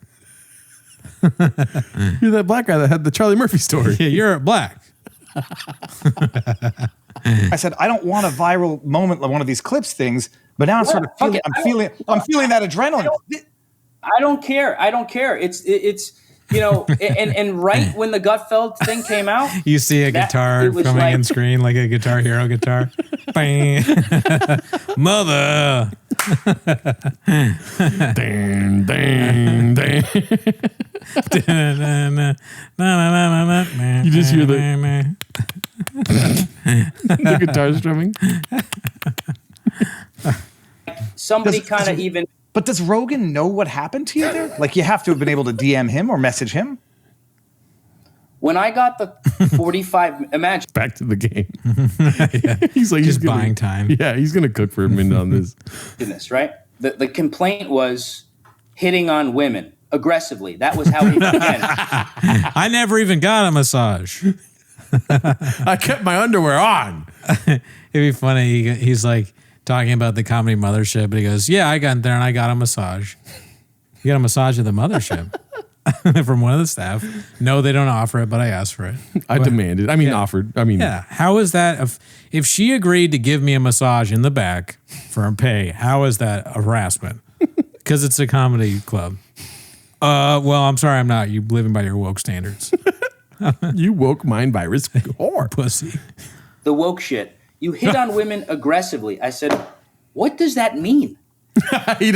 You're that black guy that had the Charlie Murphy story. Yeah, you're black. I said I don't want a viral moment like one of these clips things, but now I'm sort of feeling. I'm feeling that adrenaline. I don't care. It's and right when the Gutfeld thing came out, you see a guitar coming on screen like a Guitar Hero guitar. Bang. Mother. Dang, dang, dang. You just hear the guitar strumming. Somebody kind of even. But does Rogan know what happened to you there? Like you have to have been able to DM him or message him. When I got the 45, imagine. Back to the game. He's like, just buying time. Yeah, he's going to cook for a minute on this. Right? The complaint was hitting on women aggressively. That was how he began. I never even got a massage. I kept my underwear on. It'd be funny. He's like talking about the comedy mothership, but he goes, yeah, I got there and I got a massage. You got a massage at the mothership? From one of the staff. No, they don't offer it, but I asked for it. I demanded. Offered. How is that? If she agreed to give me a massage in the back for a pay, how is that a harassment? Because it's a comedy club. Well, I'm sorry, I'm not. You living by your woke standards. You woke mind virus whore. Pussy. The woke shit. You hit on women aggressively. I said, what does that mean? He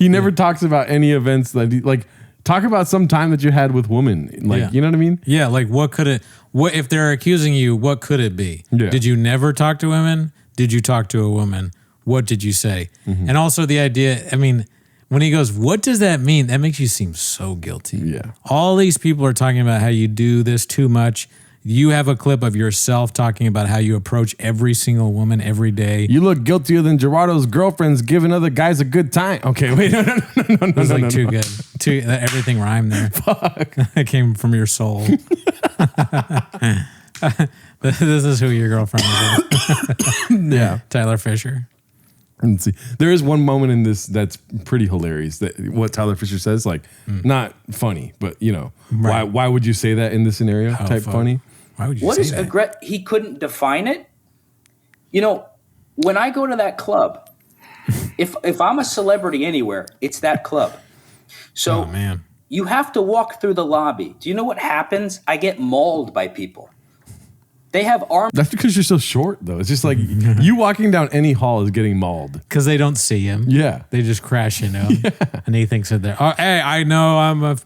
never talks about any events that talk about some time that you had with women. You know what I mean? Yeah, like what if they're accusing you, what could it be? Yeah. Did you never talk to women? Did you talk to a woman? What did you say? Mm-hmm. And also the idea, when he goes, what does that mean? That makes you seem so guilty. Yeah. All these people are talking about how you do this too much. You have a clip of yourself talking about how you approach every single woman every day. You look guiltier than Gerardo's girlfriends giving other guys a good time. Okay, wait, no. It was too good. Everything rhymed there. Fuck. It came from your soul. This is who your girlfriend is. Yeah. Tyler Fisher. Let's see. There is one moment in this that's pretty hilarious. That what Tyler Fisher says, not funny, but right. Why would you say that in this scenario? Funny. Why would you say that? He couldn't define it. When I go to that club, if I'm a celebrity anywhere, it's that club. So you have to walk through the lobby. Do you know what happens? I get mauled by people. They have arms. That's because you're so short, though. It's just like you walking down any hall is getting mauled. Because they don't see him. Yeah. They just crash into him. Yeah. And he thinks that they're, hey, I know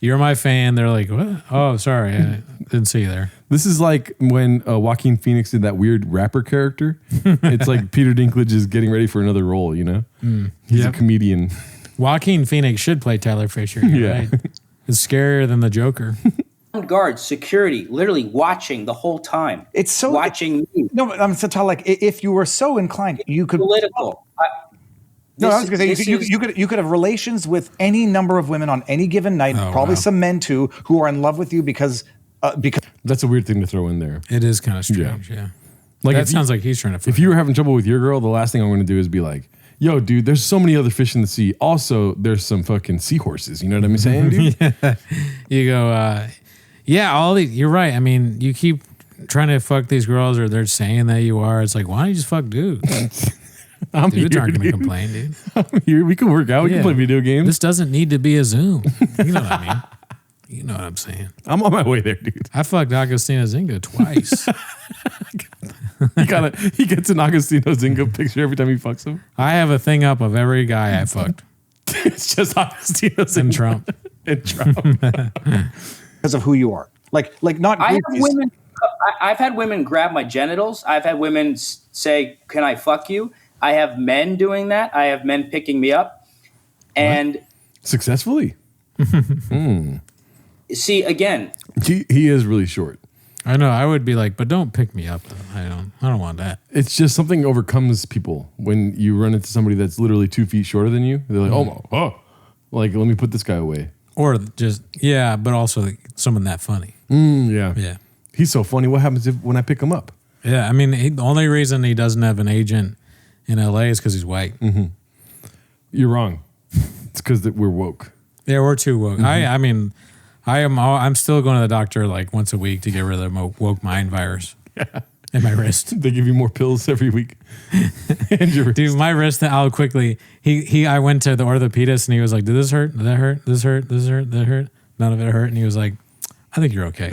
you're my fan. They're like, what? Oh, sorry. I didn't see you there. This is like when Joaquin Phoenix did that weird rapper character. It's like Peter Dinklage is getting ready for another role, you know? He's a comedian. Joaquin Phoenix should play Tyler Fischer. Right? It's scarier than the Joker. Guards, security, literally watching the whole time. It's so watching me. No, I'm so tell like if you were so inclined, you could Political. No, I was going to say you could have relations with any number of women on any given night, probably some men too, who are in love with you because that's a weird thing to throw in there. It is kind of strange, yeah. Like that sounds like he's trying to fuck If you were having trouble with your girl, the last thing I'm going to do is be like, yo, dude, there's so many other fish in the sea. Also, there's some fucking seahorses. You know what I'm saying, dude? You go, you're right. I mean, you keep trying to fuck these girls or they're saying that you are. It's like, why don't you just fuck dudes? Dudes aren't going to complain, dude. I'm here. We can work out. We can play video games. This doesn't need to be a Zoom. You know what I mean? You know what I'm saying? I'm on my way there, dude. I fucked Agostina Zinga twice. He gets an Agostino Zinga picture every time he fucks him. I have a thing up of every guy I fucked. It's just Agostino Zinga. And Trump. And Trump. because of who you are. Like not. I've had women grab my genitals. I've had women say, "Can I fuck you?" I have men doing that. I have men picking me up, and successfully. See, again, he is really short. I know. I would be like, but don't pick me up. Though. I don't want that. It's just something overcomes people when you run into somebody that's literally 2 feet shorter than you. They're like, oh, like let me put this guy away. Or just but also like someone that funny. Yeah. He's so funny. What happens when I pick him up? Yeah, I mean, the only reason he doesn't have an agent in LA is because he's white. Mm-hmm. You're wrong. It's because we're woke. Yeah, we're too woke. Mm-hmm. I'm still going to the doctor like once a week to get rid of the woke mind virus in my wrist. They give you more pills every week. Dude, my wrist, I'll quickly, I went to the orthopedist and he was like, did this hurt? Did that hurt? This hurt? This hurt? That hurt? None of it hurt. And he was like, I think you're okay.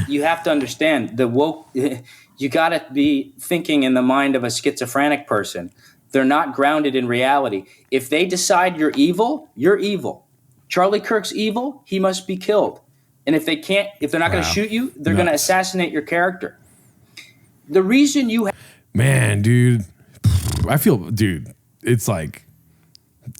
You have to understand the woke, you got to be thinking in the mind of a schizophrenic person. They're not grounded in reality. If they decide you're evil, you're evil. Charlie Kirk's evil, he must be killed. And if they're not going to shoot you, they're going to assassinate your character. The reason Man, dude, it's like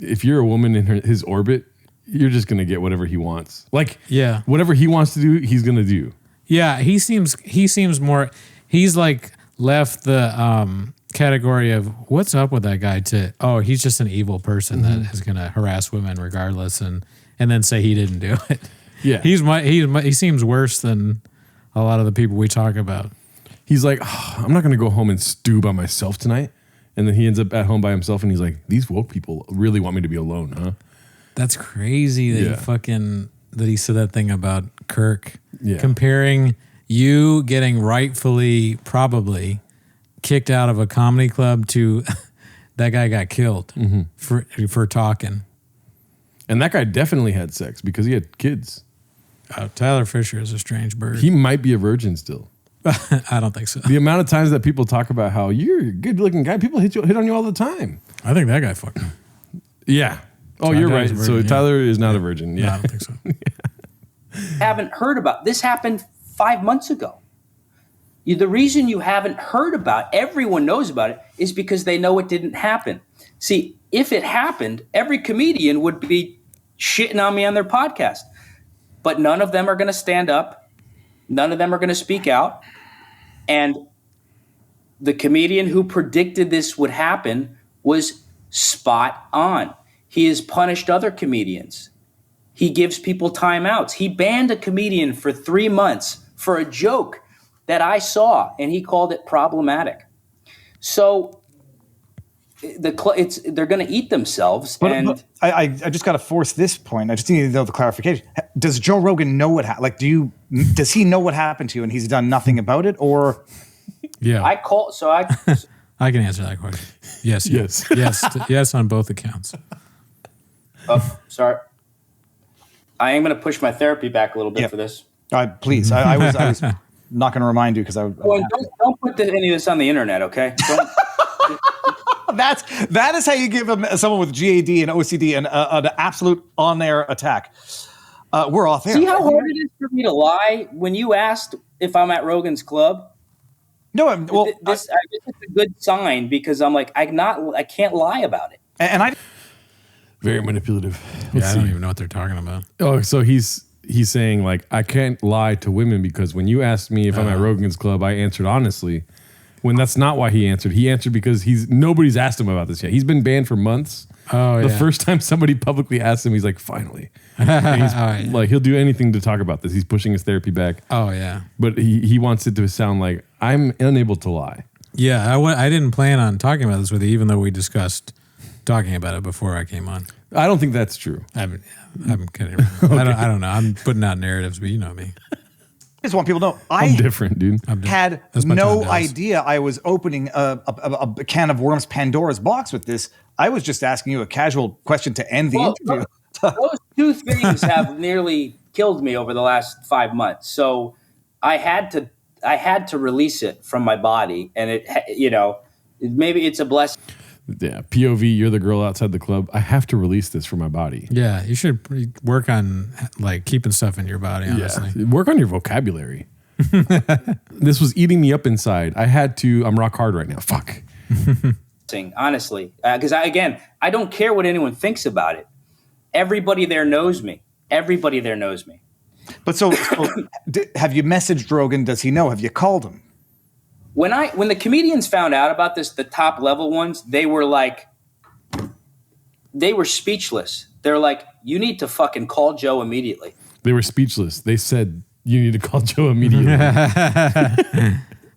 if you're a woman in his orbit, you're just going to get whatever he wants. Like, whatever he wants to do, he's going to do. Yeah, he seems more, he's like left the category of what's up with that guy to, he's just an evil person that is going to harass women regardless and then say he didn't do it. Yeah. He seems worse than a lot of the people we talk about. He's like, I'm not going to go home and stew by myself tonight. And then he ends up at home by himself and he's like, these woke people really want me to be alone, huh? That's crazy that he said that thing about Kirk. Yeah. Comparing you getting rightfully probably kicked out of a comedy club to that guy got killed for talking. And that guy definitely had sex because he had kids. Tyler Fischer is a strange bird. He might be a virgin still. I don't think so. The amount of times that people talk about how you're a good looking guy, people hit on you all the time. I think that guy fucked him. Yeah. Oh, you're right. Virgin, so Tyler is not a virgin. Yeah. No, I don't think so. haven't heard about, this happened 5 months ago. The reason you haven't heard about, everyone knows about it, is because they know it didn't happen. See, if it happened, every comedian would be shitting on me on their podcast. But none of them are going to stand up. None of them are going to speak out. And the comedian who predicted this would happen was spot on. He has punished other comedians. He gives people timeouts. He banned a comedian for 3 months for a joke that I saw, and he called it problematic. So they're going to eat themselves. But I just got to force this point. I just need to know the clarification. Does Joe Rogan know what happened? Like, does he know what happened to you, and he's done nothing about it, or? Yeah, I can answer that question. Yes, yes, on both accounts. Oh, sorry. I am going to push my therapy back a little bit for this. Please, I was not going to remind you because don't put any of this on the internet, okay? That is how you give someone with GAD and OCD an absolute on-air attack. We're off air. See how hard it is for me to lie when you asked if I'm at Rogan's club? No, this is a good sign because I'm like, I can't lie about it. And I Very manipulative. Yeah, I don't even know what they're talking about. Oh, so he's saying like, I can't lie to women because when you asked me if I'm at Rogan's club, I answered honestly. When that's not why he answered. He answered because nobody's asked him about this yet. He's been banned for months. Oh, The yeah. first time somebody publicly asked him, he's like, finally. And he's like, he'll do anything to talk about this. He's pushing his therapy back. Oh, yeah. But he wants it to sound like I'm unable to lie. Yeah, I didn't plan on talking about this with you, even though we discussed talking about it before I came on. I don't think that's true. I'm kidding. Okay. I don't know. I'm putting out narratives, but you know me. I just want people to know I'm different, dude. had That's my no Tom Downs. idea I was opening a can of worms Pandora's box with this. I was just asking you a casual question to end the interview. Those two things have nearly killed me over the last 5 months. So I had to release it from my body, and maybe it's a blessing. Yeah, POV, you're the girl outside the club. I have to release this from my body. Yeah, you should work on like keeping stuff in your body, honestly. Yeah. Work on your vocabulary. This was eating me up inside. I'm rock hard right now. Fuck. Honestly, because I don't care what anyone thinks about it. Everybody there knows me. But so have you messaged Rogan? Does he know? Have you called him? When the comedians found out about this, the top level ones, they were speechless. They're like, you need to fucking call Joe immediately. They were speechless. They said, you need to call Joe immediately.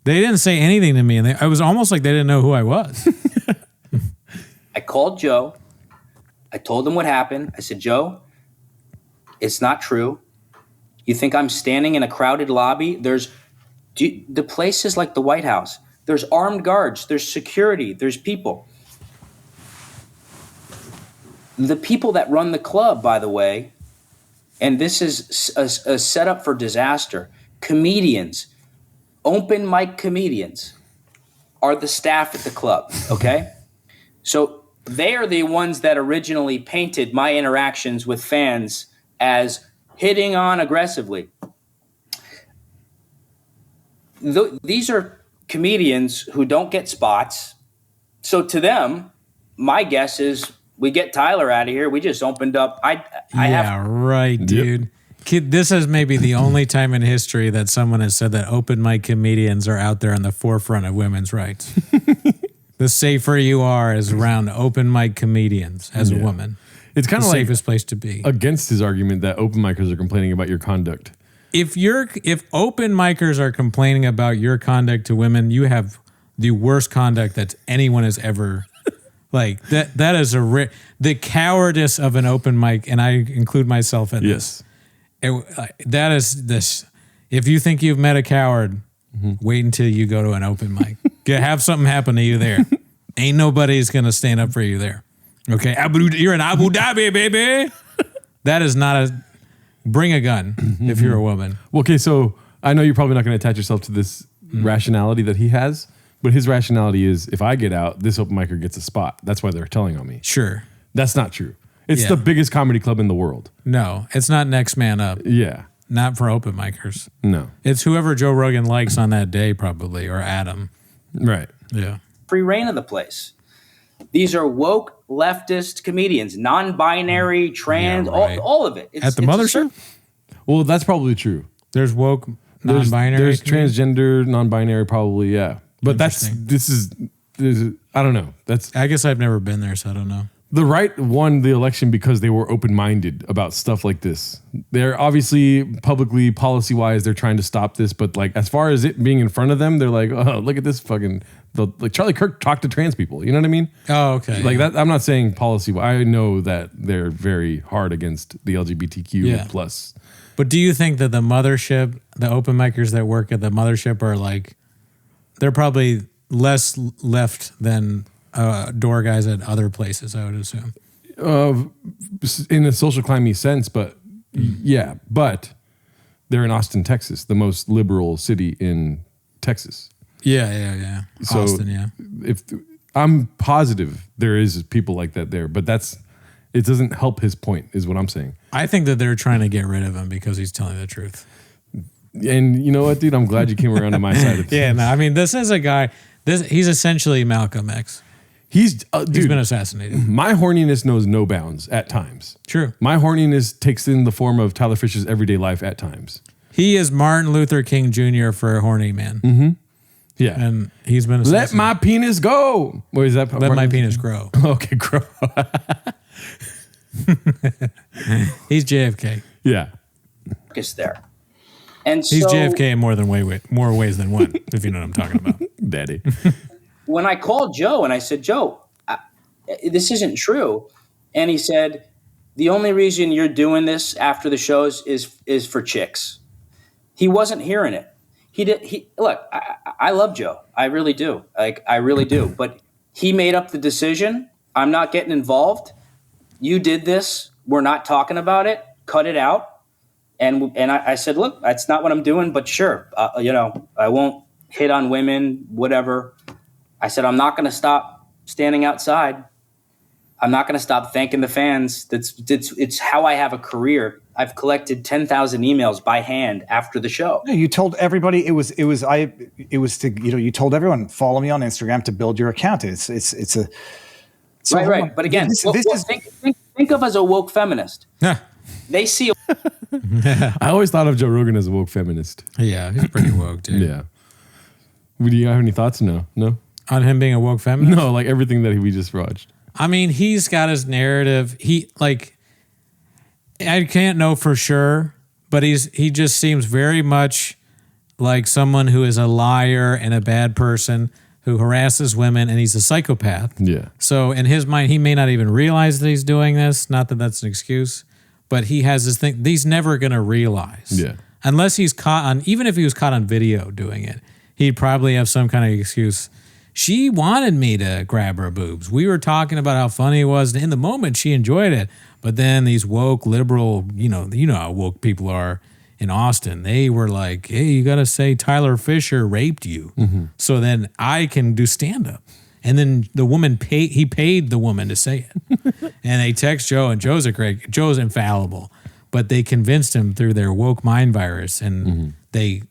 They didn't say anything to me, and I was almost like they didn't know who I was. I called Joe. I told him what happened. I said, Joe, it's not true. You think I'm standing in a crowded lobby? The place is like the White House. There's armed guards. There's security. There's people. The people that run the club, by the way, and this is a setup for disaster, comedians, open mic comedians, are the staff at the club, okay? So they are the ones that originally painted my interactions with fans as hitting on aggressively. These are comedians who don't get spots. So to them, my guess is we get Tyler out of here. We just opened up. Right, dude. Kid, this is maybe the only time in history that someone has said that open mic comedians are out there on the forefront of women's rights. The safer you are is around open mic comedians as a woman. It's kind of the like safest place to be. Against his argument that open micers are complaining about your conduct. If open micers are complaining about your conduct to women, you have the worst conduct that anyone has ever like. That is the cowardice of an open mic, and I include myself in this. That is this. If you think you've met a coward, wait until you go to an open mic. Have something happen to you there. Ain't nobody's gonna stand up for you there. Okay, you're in Abu Dhabi, baby. That is not bring a gun if you're a woman. Well, okay, so I know you're probably not going to attach yourself to this rationality that he has, but his rationality is if I get out, this open micer gets a spot. That's why they're telling on me. Sure. That's not true. It's the biggest comedy club in the world. No, it's not Next Man Up. Yeah. Not for open micers. No. It's whoever Joe Rogan likes on that day, probably, or Adam. Right. Yeah. Free reign of the place. These are woke leftist comedians, non-binary, trans, all of it. At the mothership? Well, that's probably true. There's woke, non-binary. There's transgender, non-binary, probably, yeah. But this is I don't know. I guess I've never been there, so I don't know. The right won the election because they were open-minded about stuff like this. They're obviously publicly, policy-wise, they're trying to stop this, but like as far as it being in front of them, they're like, oh, look at this fucking. Like Charlie Kirk talked to trans people. You know what I mean? Oh, okay. Like that. I'm not saying policy. I know that they're very hard against the LGBTQ plus. But do you think that the mothership, the open micers that work at the mothership are like, they're probably less left than door guys at other places, I would assume. In a social climate sense, but yeah, but they're in Austin, Texas, the most liberal city in Texas. Yeah. So Austin, yeah. If I'm positive there is people like that there, but It doesn't help his point, is what I'm saying. I think that they're trying to get rid of him because he's telling the truth. And you know what, dude? I'm glad you came around to my side of things. Yeah, no, I mean, this is a guy. He's essentially Malcolm X. He's He's been assassinated. My horniness knows no bounds at times. True. My horniness takes in the form of Tyler Fisher's everyday life at times. He is Martin Luther King Jr. for a horny man. Mm-hmm. Yeah. And he's been Let my penis go. What is that? Let my penis grow. Okay, grow. He's JFK. Yeah. Is there. And He's so JFK in more ways than one, if you know what I'm talking about. Daddy. when I called Joe and I said, Joe, this isn't true. And he said, the only reason you're doing this after the shows is for chicks. He wasn't hearing it. Look, I love Joe. I really do. I really do. But he made up the decision. I'm not getting involved. You did this. We're not talking about it. Cut it out. And I said, look, that's not what I'm doing. But sure, I won't hit on women, whatever. I said, I'm not going to stop standing outside. I'm not going to stop thanking the fans. It's how I have a career. I've collected 10,000 emails by hand after the show. Yeah, you told everybody you told everyone, follow me on Instagram to build your account. It's right. But again, think of as a woke feminist. They see. I always thought of Joe Rogan as a woke feminist. Yeah, he's pretty woke, dude. Yeah. Do you have any thoughts? No. On him being a woke feminist? No, like everything that we just watched. I mean, he's got his narrative. I can't know for sure, but he just seems very much like someone who is a liar and a bad person who harasses women, and he's a psychopath. Yeah. So in his mind, he may not even realize that he's doing this. Not that that's an excuse, but he has this thing. He's never going to realize. Yeah. Unless he's caught on, even if he was caught on video doing it, he'd probably have some kind of excuse. She wanted me to grab her boobs. We were talking about how funny it was. In the moment, she enjoyed it. But then these woke liberal, you know how woke people are in Austin. They were like, hey, you got to say Tyler Fischer raped you. Mm-hmm. So then I can do stand-up. And then the woman he paid the woman to say it. And they text Joe, and Joe's infallible. But they convinced him through their woke mind virus. And they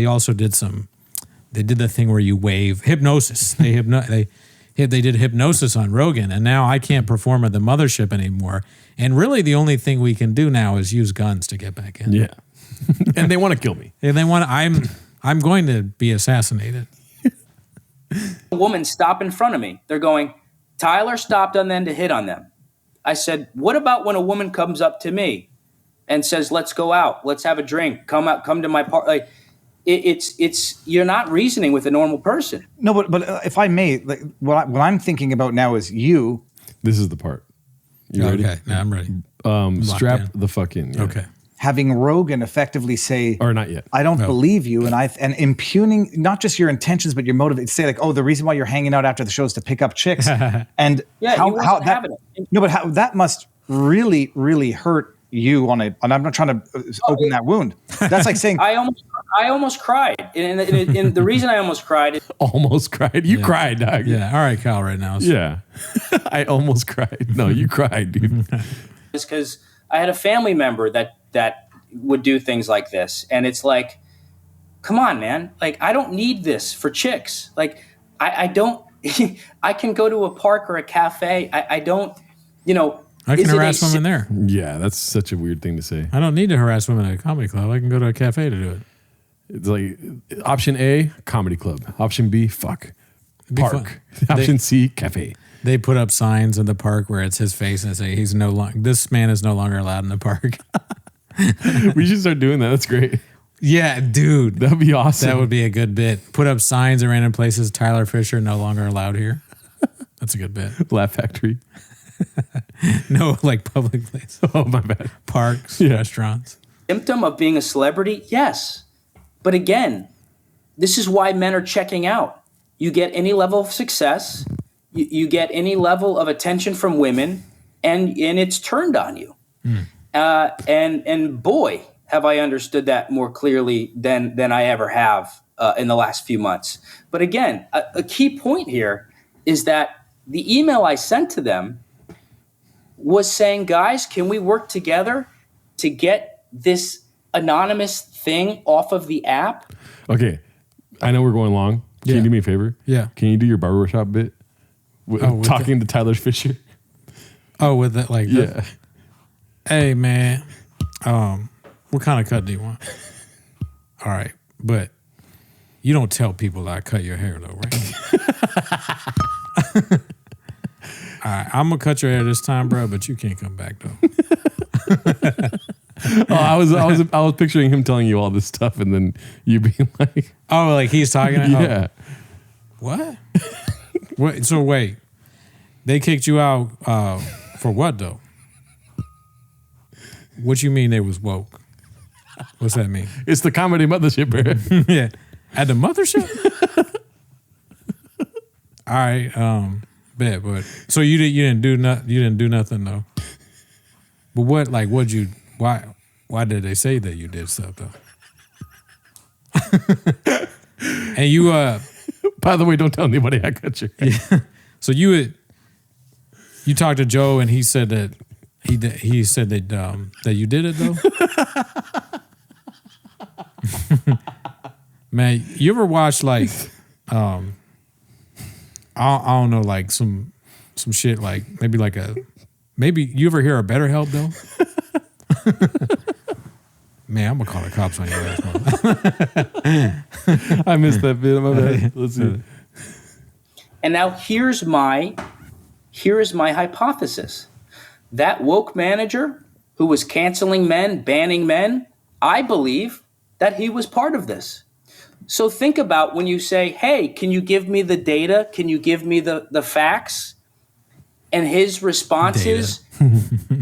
also did they did the thing where you wave hypnosis. They did hypnosis on Rogan, and now I can't perform at the mothership anymore. And really, the only thing we can do now is use guns to get back in. Yeah, and they want to kill me. And they want. I'm going to be assassinated. A woman stop in front of me. They're going, Tyler stopped on them to hit on them. I said, what about when a woman comes up to me and says, let's go out, let's have a drink, come to my party. Like, it's you're not reasoning with a normal person. No, but if I may, like, what I'm thinking about now is you. This is the part. You ready? Okay, now I'm ready. Strap the fuck in. Yeah. Okay. Having Rogan effectively say, or not yet. I don't believe you, and impugning not just your intentions but your motive. Say like, oh, the reason why you're hanging out after the show is to pick up chicks, and how that must really, really hurt you on it. And I'm not trying to open that wound. That's like saying I almost cried, and the reason I almost cried is almost cried. You cried, dog. Yeah. All right, Kyle. Right now. Yeah. I almost cried. No, you cried, dude. It's because I had a family member that would do things like this, and it's like, come on, man. Like, I don't need this for chicks. Like, I don't. I can go to a park or a cafe. I don't. I can harass women there. Yeah, that's such a weird thing to say. I don't need to harass women at a comedy club. I can go to a cafe to do it. It's like option A, comedy club. Option B, fuck. Park. Option C, cafe. They put up signs in the park where it's his face and say this man is no longer allowed in the park. We should start doing that. That's great. Yeah, dude. That'd be awesome. That would be a good bit. Put up signs in random places. Tyler Fischer no longer allowed here. That's a good bit. Laugh Factory. No, like public places. Oh, my bad. Parks, restaurants. Symptom of being a celebrity? Yes. But again, this is why men are checking out. You get any level of success, you get any level of attention from women, and it's turned on you. And boy, have I understood that more clearly than I ever have in the last few months. But again, a key point here is that the email I sent to them was saying, guys, can we work together to get this anonymous thing off of the app? Okay. I know we're going long. Can you do me a favor? Yeah. Can you do your barbershop bit? Talking to Tyler Fischer? Oh, with that, like, yeah. Hey, man. What kind of cut do you want? All right. But you don't tell people that I cut your hair, though, right? All right, I'm gonna cut your hair this time, bro, but you can't come back though. I was picturing him telling you all this stuff, and then you being like, "Oh, like he's talking." Yeah. What? Wait. So wait, they kicked you out for what though? What you mean they was woke? What's that mean? It's the comedy mothership, bro. Yeah, at the mothership. All right. Bet, but so you didn't do nothing though. But what'd you why did they say that you did stuff though? And you by the way, don't tell anybody I cut your hair. Yeah. So you talked to Joe and he said that he said that you did it though. Man, you ever watch like I don't know, like some shit, like maybe you ever hear of BetterHelp though? Man, I'm gonna call the cops on your ass. I missed that bit. My bad. Let's see. And now here's my hypothesis. That woke manager who was canceling men, banning men, I believe that he was part of this. So think about when you say, hey, can you give me the data? Can you give me the facts? And his response is,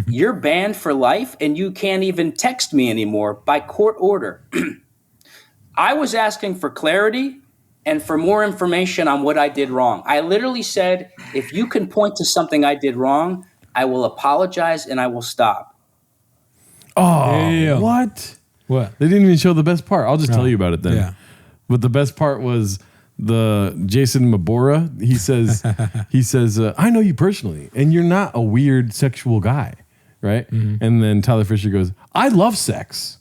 you're banned for life and you can't even text me anymore by court order. I was asking for clarity and for more information on what I did wrong. I literally said, if you can point to something I did wrong, I will apologize and I will stop. Oh, damn. What? What? They didn't even show the best part. I'll just tell you about it then. Yeah. But the best part was the Jason Mabora. He says, I know you personally, and you're not a weird sexual guy, right? Mm-hmm. And then Tyler Fischer goes, I love sex.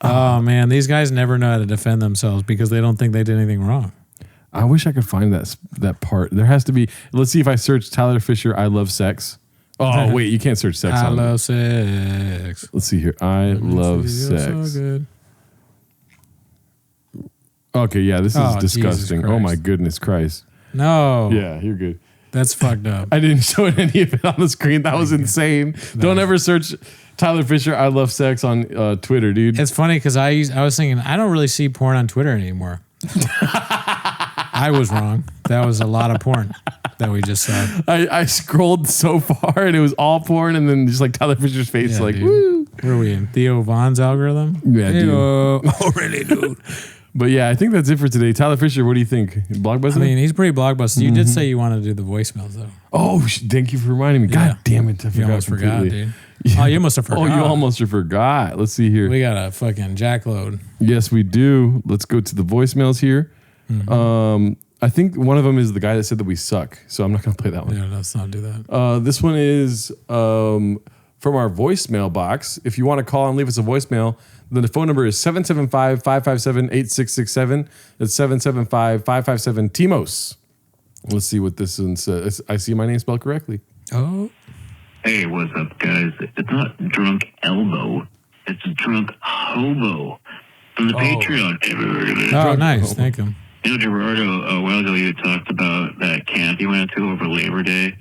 Oh man, these guys never know how to defend themselves because they don't think they did anything wrong. I wish I could find that part. There has to be. Let's see if I search Tyler Fischer, I love sex. Oh wait, you can't search sex. I love sex. Let's see here. I love sex. So good. Okay, yeah, this is disgusting. Oh my goodness Christ. No. Yeah, you're good. That's fucked up. I didn't show any of it on the screen. That was insane. Don't ever search Tyler Fischer, I love sex on Twitter, dude. It's funny because I was thinking, I don't really see porn on Twitter anymore. I was wrong. That was a lot of porn that we just saw. I scrolled so far and it was all porn and then just like Tyler Fischer's face, like, dude. woo. Where are we in? Theo Von's algorithm? Yeah, dude. Oh, really, dude? But yeah, I think that's it for today. Tyler Fischer, what do you think? Blockbuster? I mean, he's pretty blockbuster. You did say you wanted to do the voicemails, though. Oh, thank you for reminding me. God damn it. You almost forgot, dude. Yeah. Oh, you must have forgot. Oh, you almost forgot. Let's see here. We got a fucking jackload. Yes, we do. Let's go to the voicemails here. Mm-hmm. I think one of them is the guy that said that we suck. So I'm not going to play that one. Yeah, let's not do that. This one is from our voicemail box. If you want to call and leave us a voicemail, then the phone number is 775-557-8667. That's 775-557-TIMOS. Let's see what this one says. I see my name spelled correctly. Oh. Hey, what's up, guys? It's not drunk elbow. It's drunk hobo from the Patreon. Ever heard of it? Oh, nice. Thank you. You know, Gerardo, a while ago you talked about that camp you went to over Labor Day.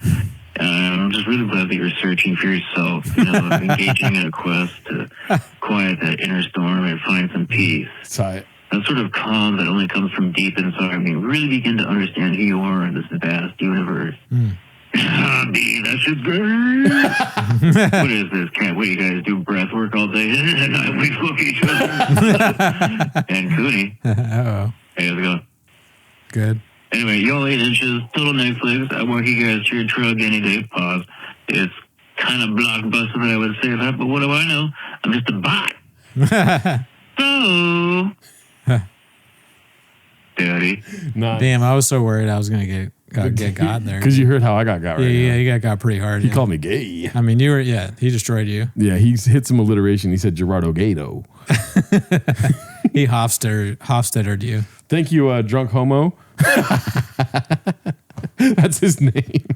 I'm just really glad that you're searching for yourself, engaging in a quest to quiet that inner storm and find some peace. Tight. That sort of calm that only comes from deep inside me. Really begin to understand who you are in this vast universe. That shit's great. What is this, cat? What do you guys do? Breath work all day and night? We fuck each other. And Cooney. Uh-oh. Hey, how's it going? Good. Anyway, y'all 8 inches, total Netflix. I want you guys to your drug any day. Pause. It's kind of blockbuster that I would say that, but what do I know? I'm just a bot. So, Daddy. Nice. Damn, I was so worried I was gonna get got there. Because you heard how I got right Yeah, he got pretty hard. He called me gay. I mean, he destroyed you. Yeah, he hit some alliteration. He said Gerardo Gato. He Hofstadtered you. Thank you, drunk homo. That's his name.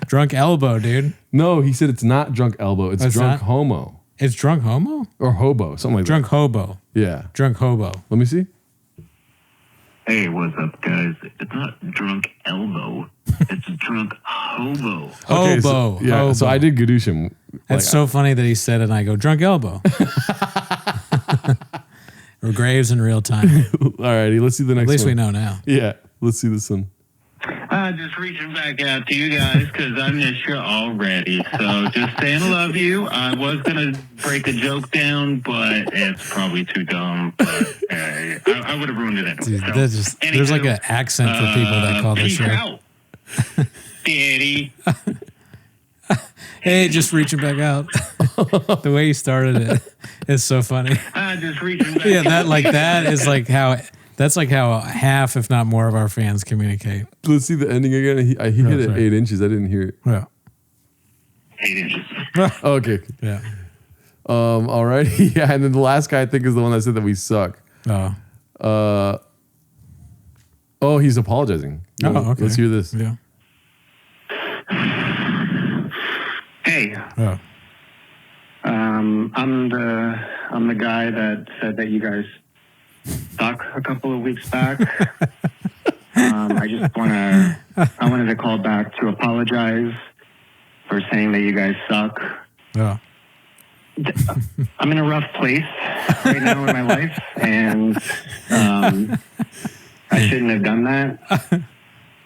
Drunk elbow, dude. No, he said it's not drunk elbow. It's drunk homo. It's drunk homo? Or hobo, something like drunk that. Drunk hobo. Yeah. Drunk hobo. Let me see. Hey, what's up, guys? It's not drunk elbow. It's drunk hobo. Okay, hobo. So, so I did Gadushim. That's so funny that he said it and I go, drunk elbow. Or Graves in real time. Alrighty, let's see the next one. At least we know now. Yeah, let's see this one. Just reaching back out to you guys because I missed you already. So just saying I love you. I was going to break a joke down, but it's probably too dumb. But I would have ruined it anyway. Dude, so, there's like an accent for people that call this show. Out. Daddy. Hey, just reaching back out. The way he started it is so funny. Just reaching back Yeah, that is like how... That's like how half, if not more, of our fans communicate. Let's see the ending again. He hit it 8 inches. I didn't hear it. Yeah. 8 inches. Okay. Yeah. All right. Yeah, and then the last guy I think is the one that said that we suck. Oh. He's apologizing. Okay. Let's hear this. Yeah. Hey. Oh. I'm the guy that said that you guys suck a couple of weeks back. I wanted to call back to apologize for saying that you guys suck. Yeah. I'm in a rough place right now in my life, and I shouldn't have done that.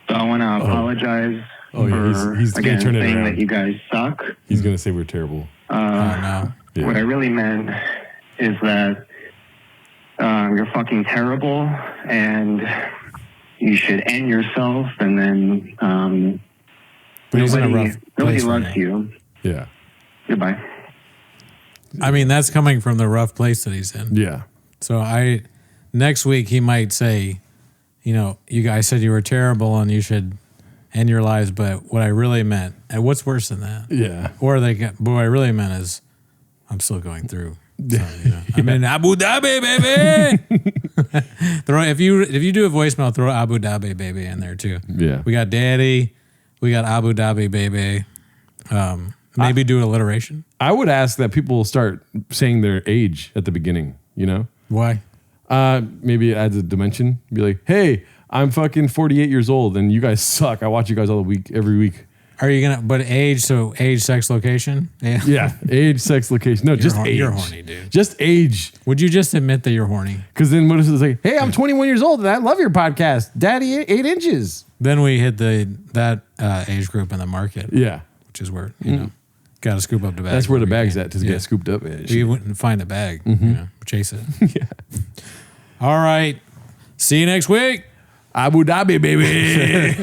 So I want to apologize for he's again gonna turn it saying around. that you guys suck. He's gonna say we're terrible. No. Yeah. What I really meant is that you're fucking terrible, and you should end yourself, and then But he's in a rough nobody place right loves now. you. Yeah. Goodbye. I mean, that's coming from the rough place that he's in. Yeah. So next week he might say, you guys said you were terrible and you should end your lives, but what I really meant, and what's worse than that? Yeah. Or what I really meant is, I'm still going through. So, I'm in Abu Dhabi, baby. If you do a voicemail, throw Abu Dhabi, baby, in there too. Yeah. We got Daddy. We got Abu Dhabi, baby. Maybe do alliteration. I would ask that people start saying their age at the beginning, Why? Maybe it adds a dimension. Be like, hey, I'm fucking 48 years old and you guys suck. I watch you guys every week. Are you but age, so age, sex, location? Yeah, age, sex, location. No, just age. You're horny, dude. Just age. Would you just admit that you're horny? Because then what if it's like, hey, I'm 21 years old and I love your podcast. Daddy, 8 inches. Then we hit that age group in the market. Yeah. Which is where, got to scoop up the bag. That's where the bag's at to get scooped up. You wouldn't find a bag, chase it. Yeah. All right. See you next week. Abu Dhabi, baby.